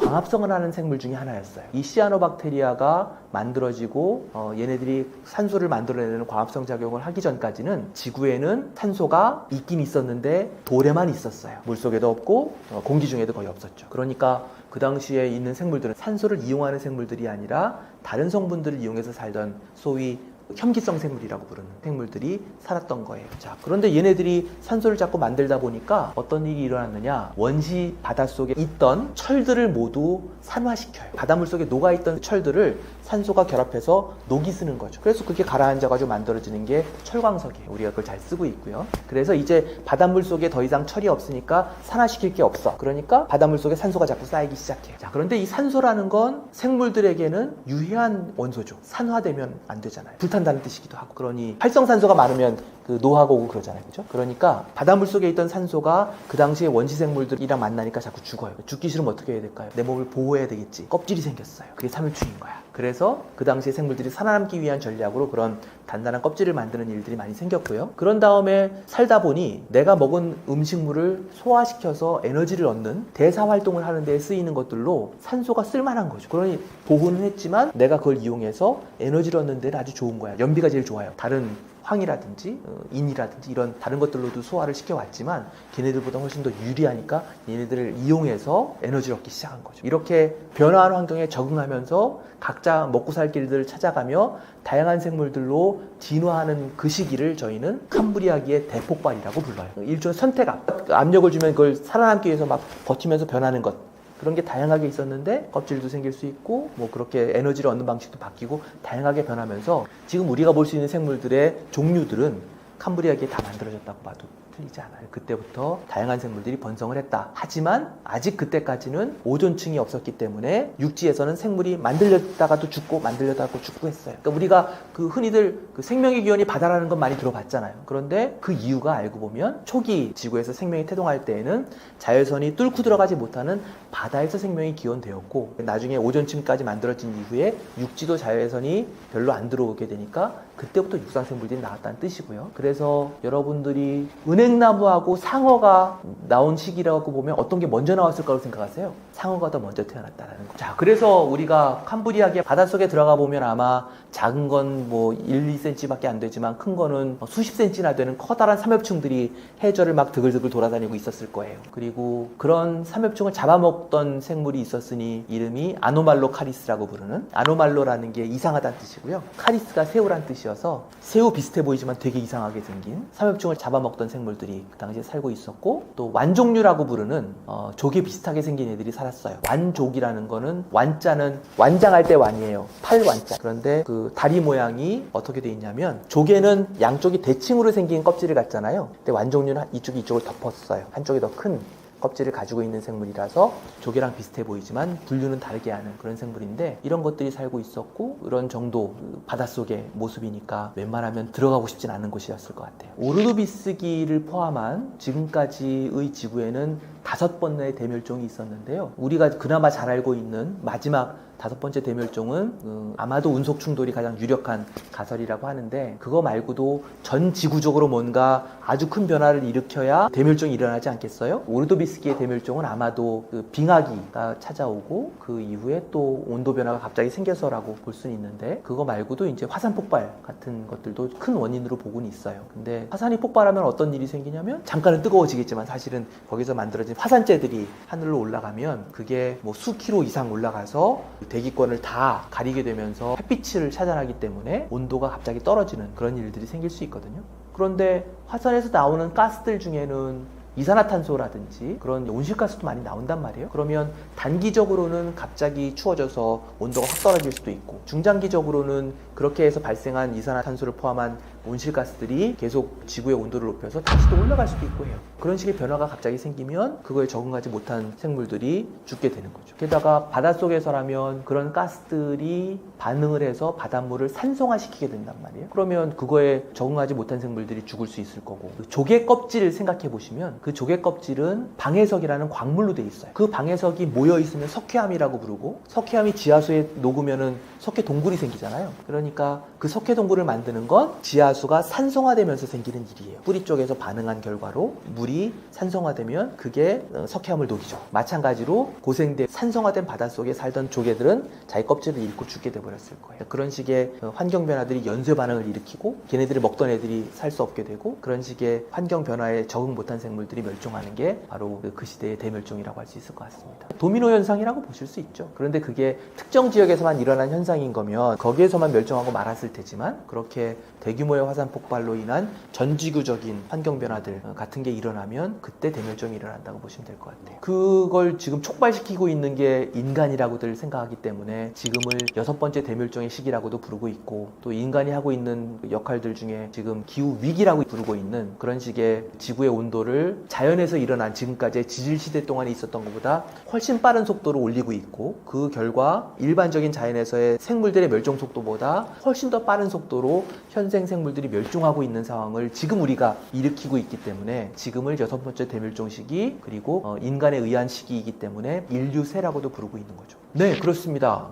광합성을 하는 생물 중에 하나였어요. 이 시아노박테리아가 만들어지고 얘네들이 산소를 만들어내는 광합성 작용을 하기 전까지는 지구에는 산소가 있긴 있었는데 돌에만 있었어요. 물속에도 없고 공기 중에도 거의 없었죠. 그러니까 그 당시에 있는 생물들은 산소를 이용하는 생물들이 아니라 다른 성분들을 이용해서 살던 소위 혐기성 생물이라고 부르는 생물들이 살았던 거예요. 자, 그런데 얘네들이 산소를 자꾸 만들다 보니까 어떤 일이 일어났느냐, 원시 바닷속에 있던 철들을 모두 산화시켜요. 바닷물 속에 녹아있던 철들을 산소가 결합해서 녹이 쓰는 거죠. 그래서 그게 가라앉아가지고 만들어지는 게 철광석이에요. 우리가 그걸 잘 쓰고 있고요. 그래서 이제 바닷물 속에 더 이상 철이 없으니까 산화시킬 게 없어. 그러니까 바닷물 속에 산소가 자꾸 쌓이기 시작해요. 자, 그런데 이 산소라는 건 생물들에게는 유해한 원소죠. 산화되면 안 되잖아요. 불탄다는 뜻이기도 하고. 그러니 활성산소가 많으면 노화가 오고 그러잖아요. 그죠? 그러니까 바닷물 속에 있던 산소가 그 당시에 원시 생물들이랑 만나니까 자꾸 죽어요. 죽기 싫으면 어떻게 해야 될까요? 내 몸을 보호해야 되겠지. 껍질이 생겼어요. 그게 삼엽충인 거야. 그래서 그 당시에 생물들이 살아남기 위한 전략으로 그런 단단한 껍질을 만드는 일들이 많이 생겼고요. 그런 다음에 살다 보니 내가 먹은 음식물을 소화시켜서 에너지를 얻는 대사활동을 하는 데 쓰이는 것들로 산소가 쓸만한 거죠. 그러니 보호는 했지만 내가 그걸 이용해서 에너지를 얻는 데는 아주 좋은 거야. 연비가 제일 좋아요. 다른 황이라든지 인이라든지 이런 다른 것들로도 소화를 시켜왔지만 걔네들보다 훨씬 더 유리하니까 얘네들을 이용해서 에너지를 얻기 시작한 거죠. 이렇게 변화한 환경에 적응하면서 각자 먹고 살 길들을 찾아가며 다양한 생물들로 진화하는 그 시기를 저희는 캄브리아기의 대폭발이라고 불러요. 일종의 선택압, 압력을 주면 그걸 살아남기 위해서 막 버티면서 변하는 것, 그런 게 다양하게 있었는데 껍질도 생길 수 있고 뭐 그렇게 에너지를 얻는 방식도 바뀌고 다양하게 변하면서 지금 우리가 볼 수 있는 생물들의 종류들은 캄브리아기에 다 만들어졌다고 봐도 틀리지 않아요. 그때부터 다양한 생물들이 번성을 했다. 하지만 아직 그때까지는 오존층이 없었기 때문에 육지에서는 생물이 만들려다가도 죽고 만들려다가도 죽고 했어요. 그러니까 우리가 흔히들 생명의 기원이 바다라는 건 많이 들어봤잖아요. 그런데 그 이유가 알고 보면 초기 지구에서 생명이 태동할 때에는 자외선이 뚫고 들어가지 못하는 바다에서 생명이 기원되었고 나중에 오존층까지 만들어진 이후에 육지도 자외선이 별로 안 들어오게 되니까 그때부터 육상 생물들이 나왔다는 뜻이고요. 그래서 여러분들이 은행나무하고 상어가 나온 시기라고 보면 어떤 게 먼저 나왔을 거라고 생각하세요? 상어가 더 먼저 태어났다는 거. 자, 그래서 우리가 캄브리아기의 바닷속에 들어가 보면 아마 작은 건 뭐 1, 2cm밖에 안 되지만 큰 거는 수십 cm나 되는 커다란 삼엽충들이 해저를 막 드글드글 돌아다니고 있었을 거예요. 그리고 그런 삼엽충을 잡아먹던 생물이 있었으니 이름이 아노말로 카리스라고 부르는, 아노말로라는 게 이상하다는 뜻이고요. 카리스가 새우란 뜻이어서 새우 비슷해 보이지만 되게 이상하게 생긴 삼엽충을 잡아먹던 생물들이 그 당시에 살고 있었고, 또 완족류라고 부르는 조개 비슷하게 생긴 애들이 살았어요. 완족이라는 거는 완자는 완장할 때 완이에요. 팔완자. 그런데 그 다리 모양이 어떻게 돼 있냐면 조개는 양쪽이 대칭으로 생긴 껍질을 갖잖아요. 근데 완족류는 이쪽이 이쪽을 덮었어요. 한쪽이 더 큰 껍질을 가지고 있는 생물이라서 조개랑 비슷해 보이지만 분류는 다르게 하는 그런 생물인데, 이런 것들이 살고 있었고 이런 정도 바닷속의 모습이니까 웬만하면 들어가고 싶진 않은 곳이었을 것 같아요. 오르도비스기를 포함한 지금까지의 지구에는 5번의 대멸종이 있었는데요. 우리가 그나마 잘 알고 있는 마지막 5번째 대멸종은 아마도 운석 충돌이 가장 유력한 가설이라고 하는데, 그거 말고도 전 지구적으로 뭔가 아주 큰 변화를 일으켜야 대멸종이 일어나지 않겠어요? 오르도비스기의 대멸종은 아마도 빙하기가 찾아오고 그 이후에 또 온도 변화가 갑자기 생겨서라고 볼 수는 있는데, 그거 말고도 이제 화산 폭발 같은 것들도 큰 원인으로 보고는 있어요. 근데 화산이 폭발하면 어떤 일이 생기냐면, 잠깐은 뜨거워지겠지만 사실은 거기서 만들어진 화산재들이 하늘로 올라가면 그게 뭐 수킬로 이상 올라가서 대기권을 다 가리게 되면서 햇빛을 차단하기 때문에 온도가 갑자기 떨어지는 그런 일들이 생길 수 있거든요. 그런데 화산에서 나오는 가스들 중에는 이산화탄소라든지 그런 온실가스도 많이 나온단 말이에요. 그러면 단기적으로는 갑자기 추워져서 온도가 확 떨어질 수도 있고, 중장기적으로는 그렇게 해서 발생한 이산화탄소를 포함한 온실가스들이 계속 지구의 온도를 높여서 다시 또 올라갈 수도 있고 해요. 그런 식의 변화가 갑자기 생기면 그거에 적응하지 못한 생물들이 죽게 되는 거죠. 게다가 바닷속에서라면 그런 가스들이 반응을 해서 바닷물을 산성화시키게 된단 말이에요. 그러면 그거에 적응하지 못한 생물들이 죽을 수 있을 거고, 조개 껍질을 생각해 보시면 그 조개 껍질은 방해석이라는 광물로 돼 있어요. 그 방해석이 모여 있으면 석회암이라고 부르고, 석회암이 지하수에 녹으면은 석회 동굴이 생기잖아요. 그러니까 그 석회 동굴을 만드는 건 지하수 바닷수가 산성화되면서 생기는 일이에요. 뿌리 쪽에서 반응한 결과로 물이 산성화되면 그게 석회암을 녹이죠. 마찬가지로 고생대 산성화된 바닷속에 살던 조개들은 자기 껍질을 잃고 죽게 돼버렸을 거예요. 그런 식의 환경 변화들이 연쇄 반응을 일으키고 걔네들이 먹던 애들이 살 수 없게 되고 그런 식의 환경 변화에 적응 못한 생물들이 멸종하는 게 바로 그 시대의 대멸종이라고 할 수 있을 것 같습니다. 도미노 현상이라고 보실 수 있죠. 그런데 그게 특정 지역에서만 일어난 현상인 거면 거기에서만 멸종하고 말았을 테지만 그렇게 대규모의 화산 폭발로 인한 전지구적인 환경 변화들 같은 게 일어나면 그때 대멸종이 일어난다고 보시면 될 것 같아요. 그걸 지금 촉발시키고 있는 게 인간이라고들 생각하기 때문에 지금을 6번째 대멸종의 시기라고도 부르고 있고 또 인간이 하고 있는 역할들 중에 지금 기후 위기라고 부르고 있는 그런 식의 지구의 온도를 자연에서 일어난 지금까지의 지질 시대 동안에 있었던 것보다 훨씬 빠른 속도로 올리고 있고 그 결과 일반적인 자연에서의 생물들의 멸종 속도보다 훨씬 더 빠른 속도로 현생 생물들이 멸종하고 있는 상황을 지금 우리가 일으키고 있기 때문에 지금을 6번째 대멸종 시기 그리고 인간에 의한 시기이기 때문에 인류세라고도 부르고 있는 거죠. 네, 그렇습니다.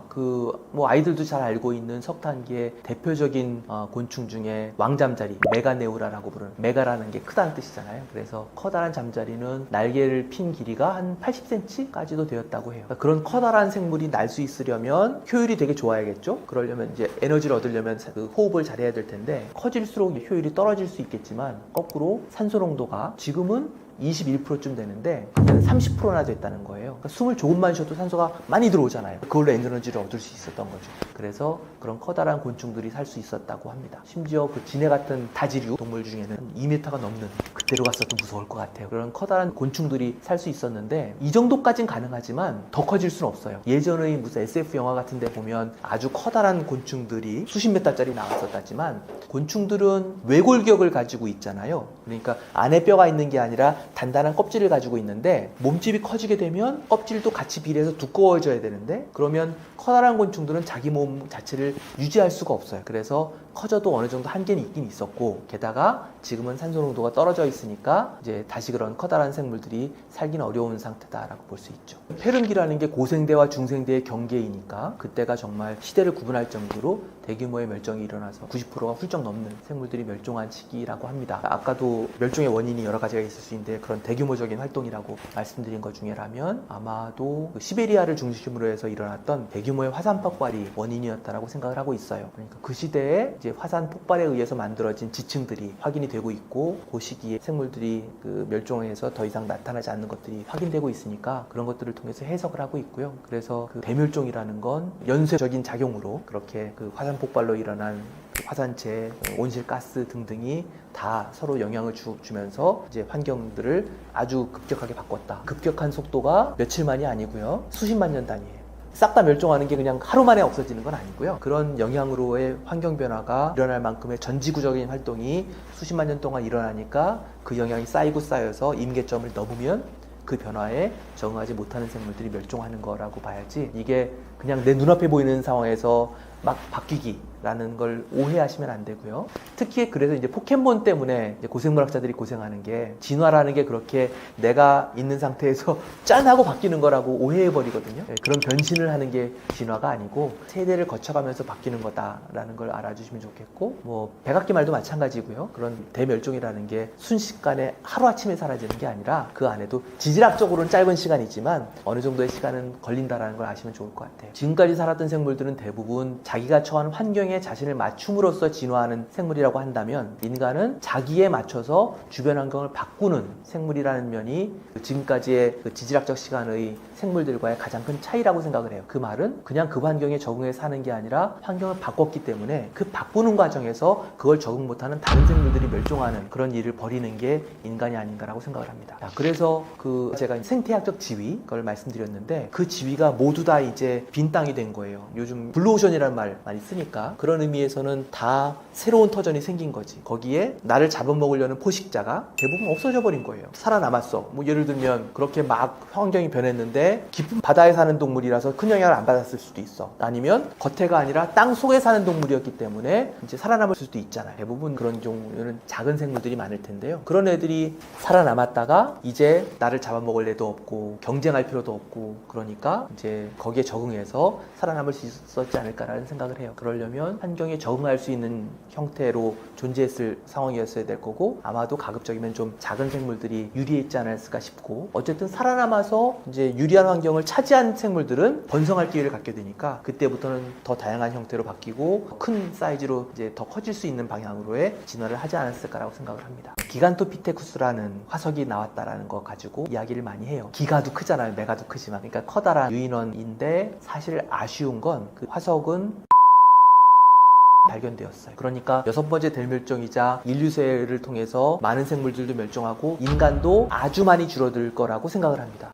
아이들도 잘 알고 있는 석탄기의 대표적인 곤충 중에 왕잠자리, 메가네우라라고 부르는 메가라는 게 크다는 뜻이잖아요. 그래서 커다란 잠자리는 날개를 핀 길이가 한 80cm까지도 되었다고 해요. 그러니까 그런 커다란 생물이 날 수 있으려면 효율이 되게 좋아야겠죠. 그러려면 이제 에너지를 얻으려면 그 호흡을 잘해야 될 텐데 커질수록 효율이 떨어질 수 있겠지만 거꾸로 산소 농도가 지금은 21%쯤 되는데 그때는 30%나 됐다는 거예요. 그러니까 숨을 조금만 쉬어도 산소가 많이 들어오잖아요. 그걸로 에너지를 얻을 수 있었던 거죠. 그래서 그런 커다란 곤충들이 살 수 있었다고 합니다. 심지어 그 지네 같은 다지류 동물 중에는 2m가 넘는 그때로 갔어도 무서울 것 같아요. 그런 커다란 곤충들이 살 수 있었는데 이 정도까진 가능하지만 더 커질 수는 없어요. 예전의 무슨 SF 영화 같은 데 보면 아주 커다란 곤충들이 수십 메타짜리 나왔었다지만 곤충들은 외골격을 가지고 있잖아요. 그러니까 안에 뼈가 있는 게 아니라 단단한 껍질을 가지고 있는데 몸집이 커지게 되면 껍질도 같이 비례해서 두꺼워져야 되는데 그러면 커다란 곤충들은 자기 몸 자체를 유지할 수가 없어요. 그래서 커져도 어느 정도 한계는 있긴 있었고 게다가 지금은 산소 농도가 떨어져 있으니까 이제 다시 그런 커다란 생물들이 살기는 어려운 상태다라고 볼 수 있죠. 폐렴기라는 게 고생대와 중생대의 경계이니까 그때가 정말 시대를 구분할 정도로 대규모의 멸종이 일어나서 90%가 훌쩍 넘는 생물들이 멸종한 시기라고 합니다. 아까도 멸종의 원인이 여러 가지가 있을 수 있는데 그런 대규모적인 활동이라고 말씀드린 것 중에라면 아마도 그 시베리아를 중심으로 해서 일어났던 대규모의 화산 폭발이 원인이었다라고 생각을 하고 있어요. 그러니까 그 시대에 이제 화산 폭발에 의해서 만들어진 지층들이 확인이 되고 있고 그 시기에 생물들이 그 멸종해서 더 이상 나타나지 않는 것들이 확인되고 있으니까 그런 것들을 통해서 해석을 하고 있고요. 그래서 그 대멸종이라는 건 연쇄적인 작용으로 그렇게 그 화산 폭발로 일어난 화산재, 온실가스 등등이 다 서로 영향을 주면서 이제 환경들을 아주 급격하게 바꿨다. 급격한 속도가 며칠만이 아니고요. 수십만 년 단위예요. 싹 다 멸종하는 게 그냥 하루 만에 없어지는 건 아니고요. 그런 영향으로의 환경 변화가 일어날 만큼의 전지구적인 활동이 수십만 년 동안 일어나니까 그 영향이 쌓이고 쌓여서 임계점을 넘으면 그 변화에 적응하지 못하는 생물들이 멸종하는 거라고 봐야지 이게 그냥 내 눈앞에 보이는 상황에서 막 바뀌기라는 걸 오해하시면 안 되고요. 특히 그래서 이제 포켓몬 때문에 이제 고생물학자들이 고생하는 게 진화라는 게 그렇게 내가 있는 상태에서 짠 하고 바뀌는 거라고 오해해버리거든요. 그런 변신을 하는 게 진화가 아니고 세대를 거쳐가면서 바뀌는 거다라는 걸 알아주시면 좋겠고 뭐 백악기 말도 마찬가지고요. 그런 대멸종이라는 게 순식간에 하루아침에 사라지는 게 아니라 그 안에도 지질학적으로는 짧은 시간이지만 어느 정도의 시간은 걸린다라는 걸 아시면 좋을 것 같아요. 지금까지 살았던 생물들은 대부분 자기가 처한 환경에 자신을 맞춤으로써 진화하는 생물이라고 한다면 인간은 자기에 맞춰서 주변 환경을 바꾸는 생물이라는 면이 지금까지의 그 지질학적 시간의 생물들과의 가장 큰 차이라고 생각을 해요. 그 말은 그냥 그 환경에 적응해 사는 게 아니라 환경을 바꿨기 때문에 그 바꾸는 과정에서 그걸 적응 못하는 다른 생물들이 멸종하는 그런 일을 벌이는 게 인간이 아닌가라고 생각을 합니다. 그래서 그 제가 생태학적 지위 그걸 말씀드렸는데 그 지위가 모두 다 이제 빈 땅이 된 거예요. 요즘 블루오션이라는 말 많이 쓰니까 그런 의미에서는 다 새로운 터전이 생긴 거지. 거기에 나를 잡아먹으려는 포식자가 대부분 없어져 버린 거예요. 살아남았어. 뭐 예를 들면 그렇게 막 환경이 변했는데 깊은 바다에 사는 동물이라서 큰 영향을 안 받았을 수도 있어. 아니면 겉에가 아니라 땅 속에 사는 동물이었기 때문에 이제 살아남을 수도 있잖아요. 대부분 그런 종류는 작은 생물들이 많을 텐데요. 그런 애들이 살아남았다가 이제 나를 잡아먹을 애도 없고 경쟁할 필요도 없고 그러니까 이제 거기에 적응해서 살아남을 수 있었지 않을까라는 있다는 생각을 해요. 그러려면 환경에 적응할 수 있는 형태로 존재했을 상황이었어야 될 거고, 아마도 가급적이면 좀 작은 생물들이 유리했지 않았을까 싶고, 어쨌든 살아남아서 이제 유리한 환경을 차지한 생물들은 번성할 기회를 갖게 되니까 그때부터는 더 다양한 형태로 바뀌고 큰 사이즈로 이제 더 커질 수 있는 방향으로의 진화를 하지 않았을까라고 생각을 합니다. 기간토피테쿠스라는 화석이 나왔다라는 거 가지고 이야기를 많이 해요. 기가도 크잖아요. 메가도 크지만. 그러니까 커다란 유인원인데, 사실 아쉬운 건 그 화석은 발견되었어요. 그러니까 6번째 대멸종이자 인류세를 통해서 많은 생물들도 멸종하고 인간도 아주 많이 줄어들 거라고 생각을 합니다.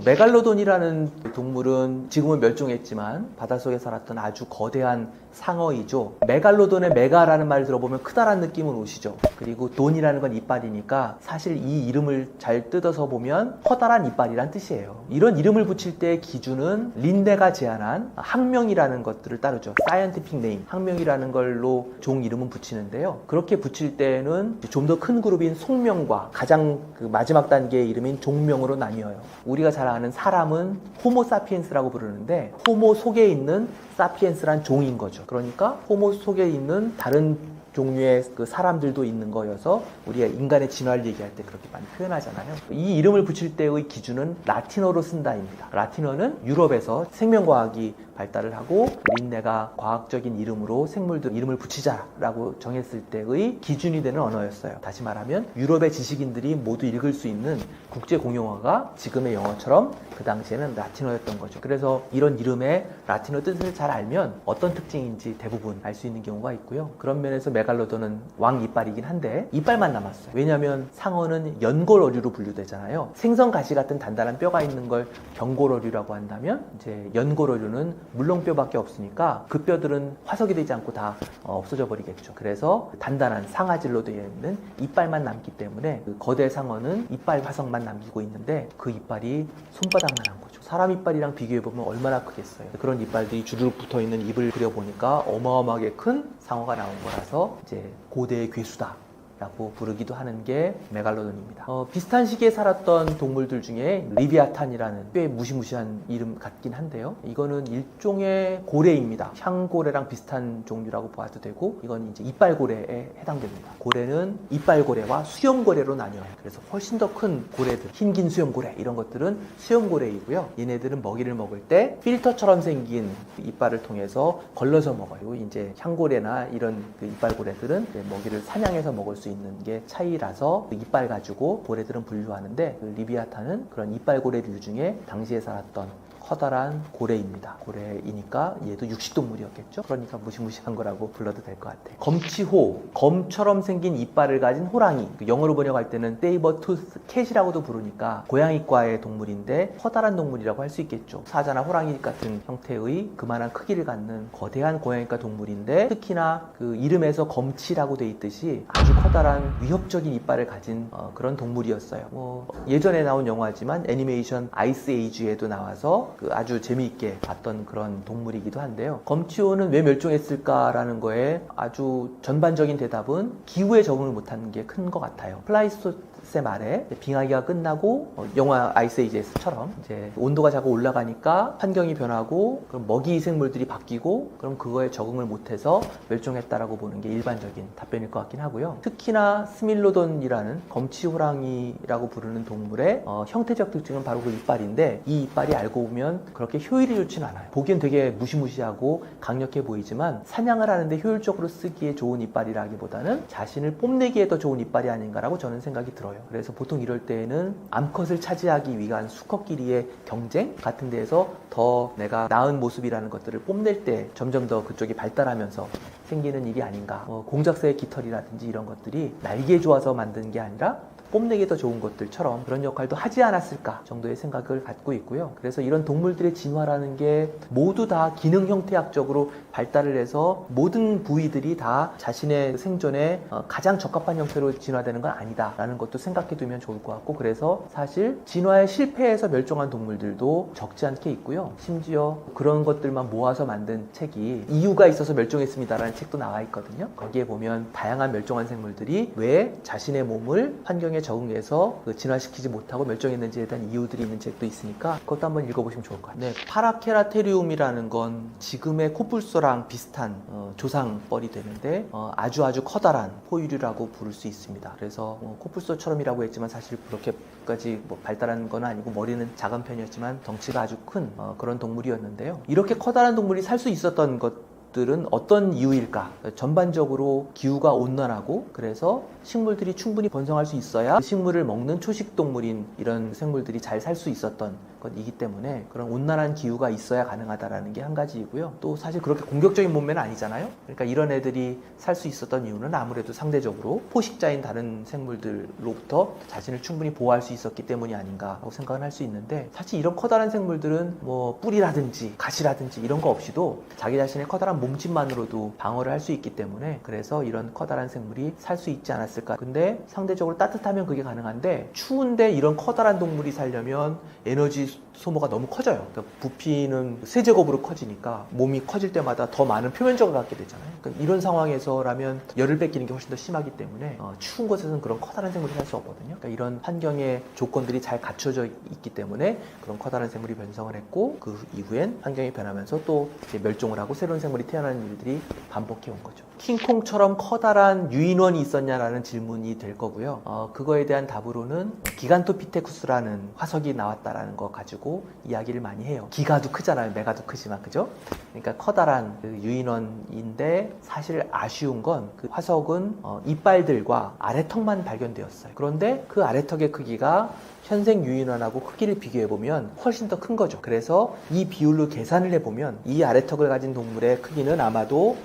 메갈로돈이라는 동물은 지금은 멸종했지만 바닷속에 살았던 아주 거대한 상어이죠. 메갈로돈의 메가라는 말을 들어보면 크다라는 느낌은 오시죠. 그리고 돈이라는 건 이빨이니까 사실 이 이름을 잘 뜯어서 보면 커다란 이빨이란 뜻이에요. 이런 이름을 붙일 때의 기준은 린네가 제안한 학명이라는 것들을 따르죠. scientific name, 학명이라는 걸로 종 이름은 붙이는데요. 그렇게 붙일 때는 좀 더 큰 그룹인 속명과 가장 그 마지막 단계의 이름인 종명으로 나뉘어요. 우리가 잘 아는 사람은 호모 사피엔스라고 부르는데, 호모 속에 있는 사피엔스란 종인 거죠. 그러니까 호모 속에 있는 다른 종류의 그 사람들도 있는 거여서 우리가 인간의 진화를 얘기할 때 그렇게 많이 표현하잖아요. 이 이름을 붙일 때의 기준은 라틴어로 쓴다입니다. 라틴어는 유럽에서 생명과학이 발달을 하고 린네가 과학적인 이름으로 생물들 이름을 붙이자라고 정했을 때의 기준이 되는 언어였어요. 다시 말하면 유럽의 지식인들이 모두 읽을 수 있는 국제 공용어가 지금의 영어처럼 그 당시에는 라틴어였던 거죠. 그래서 이런 이름의 라틴어 뜻을 잘 알면 어떤 특징인지 대부분 알 수 있는 경우가 있고요. 그런 면에서 메갈로돈은 왕 이빨이긴 한데 이빨만 남았어요. 왜냐하면 상어는 연골어류로 분류되잖아요. 생선가시 같은 단단한 뼈가 있는 걸 경골어류라고 한다면, 이제 연골어류는 물렁뼈밖에 없으니까 그 뼈들은 화석이 되지 않고 다 없어져 버리겠죠. 그래서 단단한 상아질로 되어 있는 이빨만 남기 때문에 그 거대 상어는 이빨 화석만 남기고 있는데, 그 이빨이 손바닥만한 거죠. 사람 이빨이랑 비교해보면 얼마나 크겠어요. 그런 이빨들이 주르륵 붙어있는 입을 그려보니까 어마어마하게 큰 상어가 나온 거라서 이제 고대의 괴수다 라고 부르기도 하는 게 메갈로돈입니다. 비슷한 시기에 살았던 동물들 중에 리비아탄이라는 꽤 무시무시한 이름 같긴 한데요. 이거는 일종의 고래입니다. 향고래랑 비슷한 종류라고 봐도 되고, 이건 이제 이빨고래에 해당됩니다. 고래는 이빨고래와 수염고래로 나뉘어요. 그래서 훨씬 더 큰 고래들, 흰긴 수염고래 이런 것들은 수염고래이고요. 얘네들은 먹이를 먹을 때 필터처럼 생긴 이빨을 통해서 걸러서 먹어요. 이제 향고래나 이런 그 이빨고래들은 먹이를 사냥해서 먹을 수 있는 게 차이라서 그 이빨 가지고 고래들은 분류하는데, 그 리비아탄은 그런 이빨고래류 중에 당시에 살았던 커다란 고래입니다. 고래이니까 얘도 육식동물이었겠죠. 그러니까 무시무시한 거라고 불러도 될 것 같아요. 검치호, 검처럼 생긴 이빨을 가진 호랑이, 영어로 번역할 때는 세이버 투스 캣이라고도 부르니까 고양이과의 동물인데 커다란 동물이라고 할 수 있겠죠. 사자나 호랑이 같은 형태의 그만한 크기를 갖는 거대한 고양이과 동물인데, 특히나 그 이름에서 검치라고 돼 있듯이 아주 커다란 위협적인 이빨을 가진 그런 동물이었어요. 예전에 나온 영화지만 애니메이션 아이스 에이지에도 나와서 그 아주 재미있게 봤던 그런 동물이기도 한데요. 검치호는 왜 멸종했을까라는 거에 아주 전반적인 대답은 기후에 적응을 못하는 게 큰 것 같아요. 플라이스토세 말에 빙하기가 끝나고 영화 아이스 에이지처럼 이제 온도가 자꾸 올라가니까 환경이 변하고 그럼 먹이 생물들이 바뀌고, 그럼 그거에 적응을 못해서 멸종했다라고 보는 게 일반적인 답변일 것 같긴 하고요. 특히나 스밀로돈이라는 검치호랑이라고 부르는 동물의 형태적 특징은 바로 그 이빨인데, 이 이빨이 알고 보면 그렇게 효율이 좋지는 않아요. 보기엔 되게 무시무시하고 강력해 보이지만 사냥을 하는데 효율적으로 쓰기에 좋은 이빨이라기보다는 자신을 뽐내기에 더 좋은 이빨이 아닌가라고 저는 생각이 들어요. 그래서 보통 이럴 때에는 암컷을 차지하기 위한 수컷끼리의 경쟁 같은 데에서 더 내가 나은 모습이라는 것들을 뽐낼 때 점점 더 그쪽이 발달하면서 생기는 일이 아닌가. 공작새의 깃털이라든지 이런 것들이 날개에 좋아서 만든 게 아니라 뽐내기 더 좋은 것들처럼 그런 역할도 하지 않았을까 정도의 생각을 갖고 있고요. 그래서 이런 동물들의 진화라는 게 모두 다 기능 형태학적으로 발달을 해서 모든 부위들이 다 자신의 생존에 가장 적합한 형태로 진화되는 건 아니다라는 것도 생각해 두면 좋을 것 같고, 그래서 사실 진화에 실패해서 멸종한 동물들도 적지 않게 있고요. 심지어 그런 것들만 모아서 만든 책이 이유가 있어서 멸종했습니다라는 책도 나와 있거든요. 거기에 보면 다양한 멸종한 생물들이 왜 자신의 몸을 환경에 환경에 적응해서 진화시키지 못하고 멸종했는지에 대한 이유들이 있는 책도 있으니까 그것도 한번 읽어보시면 좋을 것 같아요. 네, 파라케라테리움이라는 건 지금의 코뿔소랑 비슷한 조상뻘이 되는데 아주 커다란 포유류라고 부를 수 있습니다. 그래서 코뿔소처럼이라고 했지만 사실 그렇게까지 발달한 건 아니고 머리는 작은 편이었지만 덩치가 아주 큰 그런 동물이었는데요. 이렇게 커다란 동물이 살 수 있었던 것들은 어떤 이유일까? 전반적으로 기후가 온난하고 그래서 식물들이 충분히 번성할 수 있어야 식물을 먹는 초식 동물인 이런 생물들이 잘 살 수 있었던 것이기 때문에 그런 온난한 기후가 있어야 가능하다라는 게 한 가지이고요. 또 사실 그렇게 공격적인 몸매는 아니잖아요. 그러니까 이런 애들이 살 수 있었던 이유는 아무래도 상대적으로 포식자인 다른 생물들로부터 자신을 충분히 보호할 수 있었기 때문이 아닌가라고 생각을 할 수 있는데, 사실 이런 커다란 생물들은 뭐 뿔이라든지 가시라든지 이런 거 없이도 자기 자신의 커다란 몸집만으로도 방어를 할 수 있기 때문에 그래서 이런 커다란 생물이 살 수 있지 않았을까. 근데 상대적으로 따뜻하면 그게 가능한데 추운데 이런 커다란 동물이 살려면 에너지 소모가 너무 커져요. 그러니까 부피는 세제곱으로 커지니까 몸이 커질 때마다 더 많은 표면적을 갖게 되잖아요. 그러니까 이런 상황에서라면 열을 뺏기는 게 훨씬 더 심하기 때문에 추운 곳에서는 그런 커다란 생물이 살 수 없거든요. 그러니까 이런 환경의 조건들이 잘 갖춰져 있기 때문에 그런 커다란 생물이 변성을 했고 그 이후엔 환경이 변하면서 또 이제 멸종을 하고 새로운 생물이 태어나는 일들이 반복해 온 거죠. 킹콩처럼 커다란 유인원이 있었냐라는 질문이 될 거고요. 그거에 대한 답으로는 기간토피테쿠스라는 화석이 나왔다라는 거 가지고 이야기를 많이 해요. 기가도 크잖아요. 메가도 크지만, 그죠? 그러니까 커다란 그 유인원인데 사실 아쉬운 건 그 화석은 이빨들과 아래턱만 발견되었어요. 그런데 그 아래턱의 크기가 현생 유인원하고 크기를 비교해보면 훨씬 더 큰 거죠. 그래서 이 비율로 계산을 해보면 이 아래턱을 가진 동물의 크기는 아마도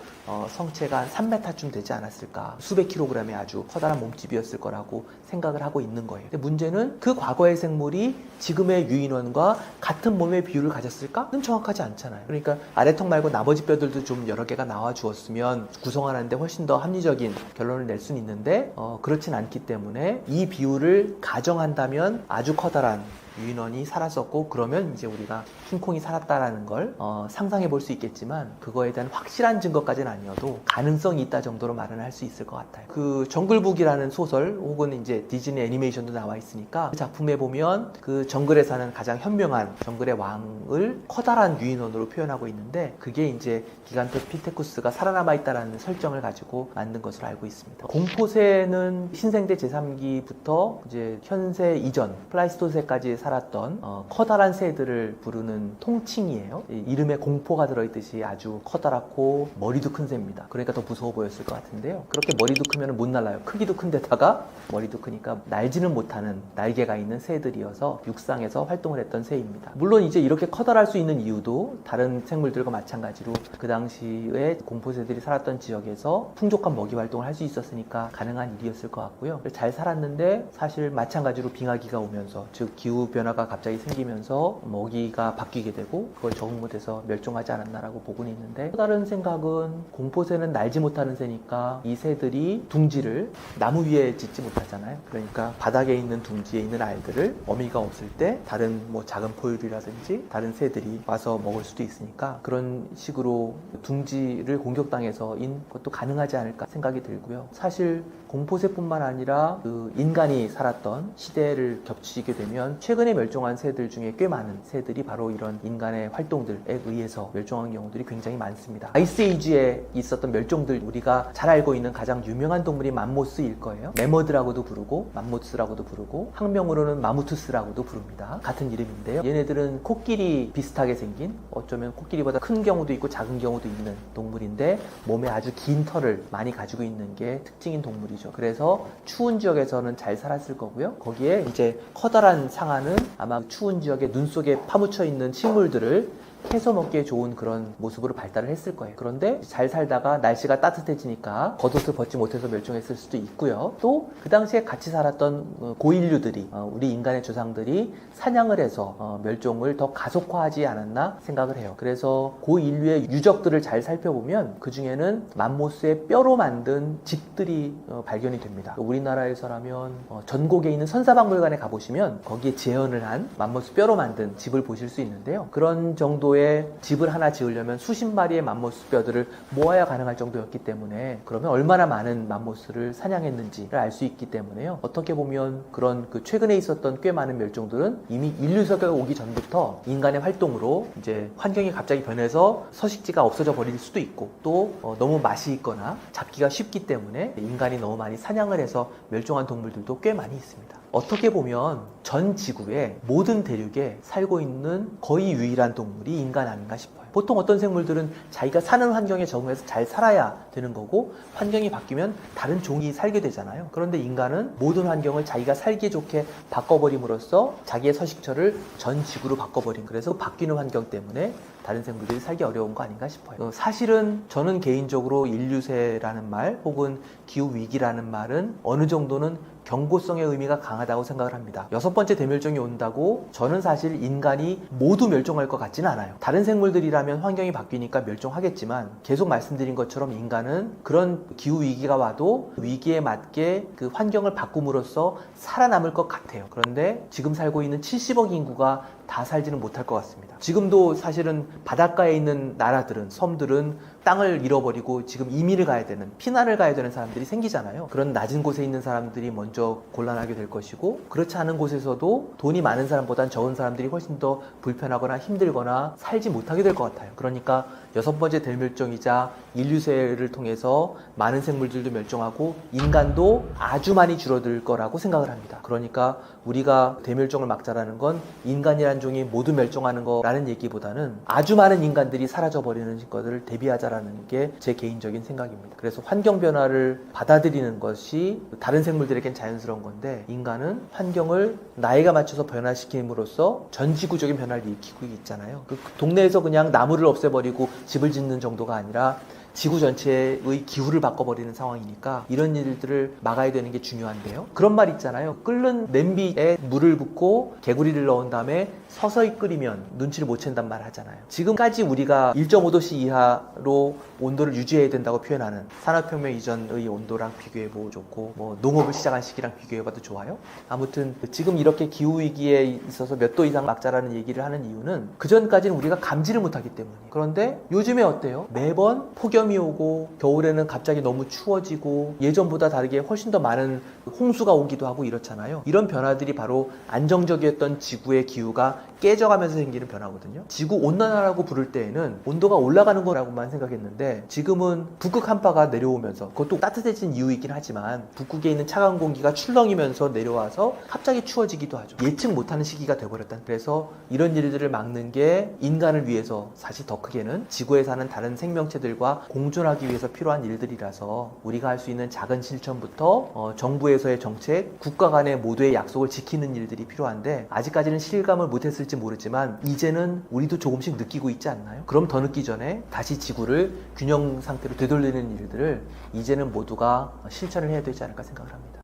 성체가 한 3m쯤 되지 않았을까, 수백 킬로그램의 아주 커다란 몸집이었을 거라고 생각을 하고 있는 거예요. 근데 문제는 그 과거의 생물이 지금의 유인원과 같은 몸의 비율을 가졌을까는 정확하지 않잖아요. 그러니까 아래턱 말고 나머지 뼈들도 좀 여러 개가 나와 주었으면 구성하는데 훨씬 더 합리적인 결론을 낼 수는 있는데 그렇진 않기 때문에 이 비율을 가정한다면 아주 커다란 유인원이 살았었고, 그러면 이제 우리가 킹콩이 살았다라는 걸 상상해 볼 수 있겠지만 그거에 대한 확실한 증거까지는 아니어도 가능성이 있다 정도로 말은 할 수 있을 것 같아요. 그 정글북이라는 소설 혹은 이제 디즈니 애니메이션도 나와 있으니까 그 작품에 보면 그 정글에 사는 가장 현명한 정글의 왕을 커다란 유인원으로 표현하고 있는데 그게 이제 기간토피테쿠스가 살아남아 있다라는 설정을 가지고 만든 것으로 알고 있습니다. 공포새는 신생대 제3기부터 이제 현세 이전 플라이스토세까지 살았던 커다란 새들을 부르는 통칭이에요. 이름에 공포가 들어있듯이 아주 커다랗고 머리도 큰 새입니다. 그러니까 더 무서워 보였을 것 같은데요. 그렇게 머리도 크면 못 날아요. 크기도 큰 데다가 머리도 크니까 날지는 못하는 날개가 있는 새들이어서 육상에서 활동을 했던 새입니다. 물론 이제 이렇게 커다랄 수 있는 이유도 다른 생물들과 마찬가지로 그 당시에 공포새들이 살았던 지역에서 풍족한 먹이 활동을 할 수 있었으니까 가능한 일이었을 것 같고요. 잘 살았는데 사실 마찬가지로 빙하기가 오면서, 즉 기후 변화가 갑자기 생기면서 먹이가 바뀌게 되고 그걸 적응 못해서 멸종하지 않았나라고 보고는 있는데, 또 다른 생각은 공포새는 날지 못하는 새니까 이 새들이 둥지를 나무 위에 짓지 못하잖아요. 그러니까 바닥에 있는 둥지에 있는 알들을 어미가 없을 때 다른 뭐 작은 포유류라든지 다른 새들이 와서 먹을 수도 있으니까 그런 식으로 둥지를 공격당해서인 것도 가능하지 않을까 생각이 들고요. 사실 공포새뿐만 아니라 그 인간이 살았던 시대를 겹치게 되면 최근에 멸종한 새들 중에 꽤 많은 새들이 바로 이런 인간의 활동들에 의해서 멸종한 경우들이 굉장히 많습니다. 아이스에이지에 있었던 멸종들, 우리가 잘 알고 있는 가장 유명한 동물이 맘모스일 거예요. 매머드라고도 부르고 맘모스라고도 부르고 학명으로는 마무투스라고도 부릅니다. 같은 이름인데요. 얘네들은 코끼리 비슷하게 생긴, 어쩌면 코끼리보다 큰 경우도 있고 작은 경우도 있는 동물인데 몸에 아주 긴 털을 많이 가지고 있는 게 특징인 동물이죠. 그래서 추운 지역에서는 잘 살았을 거고요. 거기에 이제 커다란 상아는 아마 추운 지역에 눈 속에 파묻혀 있는 식물들을 해서 먹기에 좋은 그런 모습으로 발달을 했을 거예요. 그런데 잘 살다가 날씨가 따뜻해지니까 겉옷을 벗지 못해서 멸종했을 수도 있고요. 또 그 당시에 같이 살았던 고인류들이, 우리 인간의 조상들이 사냥을 해서 멸종을 더 가속화하지 않았나 생각을 해요. 그래서 고인류의 유적들을 잘 살펴보면 그 중에는 맘모스의 뼈로 만든 집들이 발견이 됩니다. 우리나라에서라면 전곡에 있는 선사박물관에 가보시면 거기에 재현을 한 맘모스 뼈로 만든 집을 보실 수 있는데요. 그런 정도 정도의 집을 하나 지으려면 수십 마리의 맘모스 뼈들을 모아야 가능할 정도였기 때문에, 그러면 얼마나 많은 맘모스를 사냥했는지를 알 수 있기 때문에요. 어떻게 보면 그런 최근에 있었던 꽤 많은 멸종들은 이미 인류세가 오기 전부터 인간의 활동으로 이제 환경이 갑자기 변해서 서식지가 없어져 버릴 수도 있고, 또 너무 맛이 있거나 잡기가 쉽기 때문에 인간이 너무 많이 사냥을 해서 멸종한 동물들도 꽤 많이 있습니다. 어떻게 보면 전 지구의 모든 대륙에 살고 있는 거의 유일한 동물이 인간 아닌가 싶어요. 보통 어떤 생물들은 자기가 사는 환경에 적응해서 잘 살아야 되는 거고, 환경이 바뀌면 다른 종이 살게 되잖아요. 그런데 인간은 모든 환경을 자기가 살기 좋게 바꿔버림으로써 자기의 서식처를 전 지구로 바꿔버린, 그래서 바뀌는 환경 때문에 다른 생물들이 살기 어려운 거 아닌가 싶어요. 사실은 저는 개인적으로 인류세라는 말 혹은 기후위기라는 말은 어느 정도는 경고성의 의미가 강하다고 생각을 합니다. 6번째 대멸종이 온다고 저는 사실 인간이 모두 멸종할 것 같지는 않아요. 다른 생물들이라면 환경이 바뀌니까 멸종하겠지만, 계속 말씀드린 것처럼 인간은 그런 기후위기가 와도 위기에 맞게 그 환경을 바꿈으로써 살아남을 것 같아요. 그런데 지금 살고 있는 70억 인구가 다 살지는 못할 것 같습니다. 지금도 사실은 바닷가에 있는 나라들은, 섬들은 땅을 잃어버리고 지금 이민을 가야 되는, 피난을 가야 되는 사람들이 생기잖아요. 그런 낮은 곳에 있는 사람들이 먼저 곤란하게 될 것이고, 그렇지 않은 곳에서도 돈이 많은 사람보단 적은 사람들이 훨씬 더 불편하거나 힘들거나 살지 못하게 될 것 같아요. 그러니까 6번째 대멸종이자 인류세를 통해서 많은 생물들도 멸종하고 인간도 아주 많이 줄어들 거라고 생각을 합니다. 그러니까 우리가 대멸종을 막자라는 건 인간이라는 종이 모두 멸종하는 거라는 얘기보다는 아주 많은 인간들이 사라져버리는 것을 대비하자라는 게 제 개인적인 생각입니다. 그래서 환경 변화를 받아들이는 것이 다른 생물들에겐 자연스러운 건데, 인간은 환경을 나이가 맞춰서 변화시킴으로써 전 지구적인 변화를 일으키고 있잖아요. 그 동네에서 그냥 나무를 없애버리고 집을 짓는 정도가 아니라 지구 전체의 기후를 바꿔버리는 상황이니까 이런 일들을 막아야 되는 게 중요한데요. 그런 말 있잖아요. 끓는 냄비에 물을 붓고 개구리를 넣은 다음에 서서히 끓이면 눈치를 못 챈단 말 하잖아요. 지금까지 우리가 1.5도씨 이하로 온도를 유지해야 된다고 표현하는 산업혁명 이전의 온도랑 비교해보고 좋고, 농업을 시작한 시기랑 비교해봐도 좋아요. 아무튼 지금 이렇게 기후위기에 있어서 몇 도 이상 막자라는 얘기를 하는 이유는 그전까지는 우리가 감지를 못하기 때문이에요. 그런데 요즘에 어때요? 매번 폭염이 오고 겨울에는 갑자기 너무 추워지고 예전보다 다르게 훨씬 더 많은 홍수가 오기도 하고 이렇잖아요. 이런 변화들이 바로 안정적이었던 지구의 기후가 깨져가면서 생기는 변화거든요. 지구 온난화라고 부를 때에는 온도가 올라가는 거라고만 생각했는데, 지금은 북극 한파가 내려오면서, 그것도 따뜻해진 이유이긴 하지만 북극에 있는 차가운 공기가 출렁이면서 내려와서 갑자기 추워지기도 하죠. 예측 못하는 시기가 돼버렸다. 그래서 이런 일들을 막는 게 인간을 위해서, 사실 더 크게는 지구에 사는 다른 생명체들과 공존하기 위해서 필요한 일들이라서 우리가 할 수 있는 작은 실천부터 정부에서의 정책, 국가 간의 모두의 약속을 지키는 일들이 필요한데, 아직까지는 실감을 못했을지 모르지만 이제는 우리도 조금씩 느끼고 있지 않나요? 그럼 더 늦기 전에 다시 지구를 균형 상태로 되돌리는 일들을 이제는 모두가 실천을 해야 되지 않을까 생각을 합니다.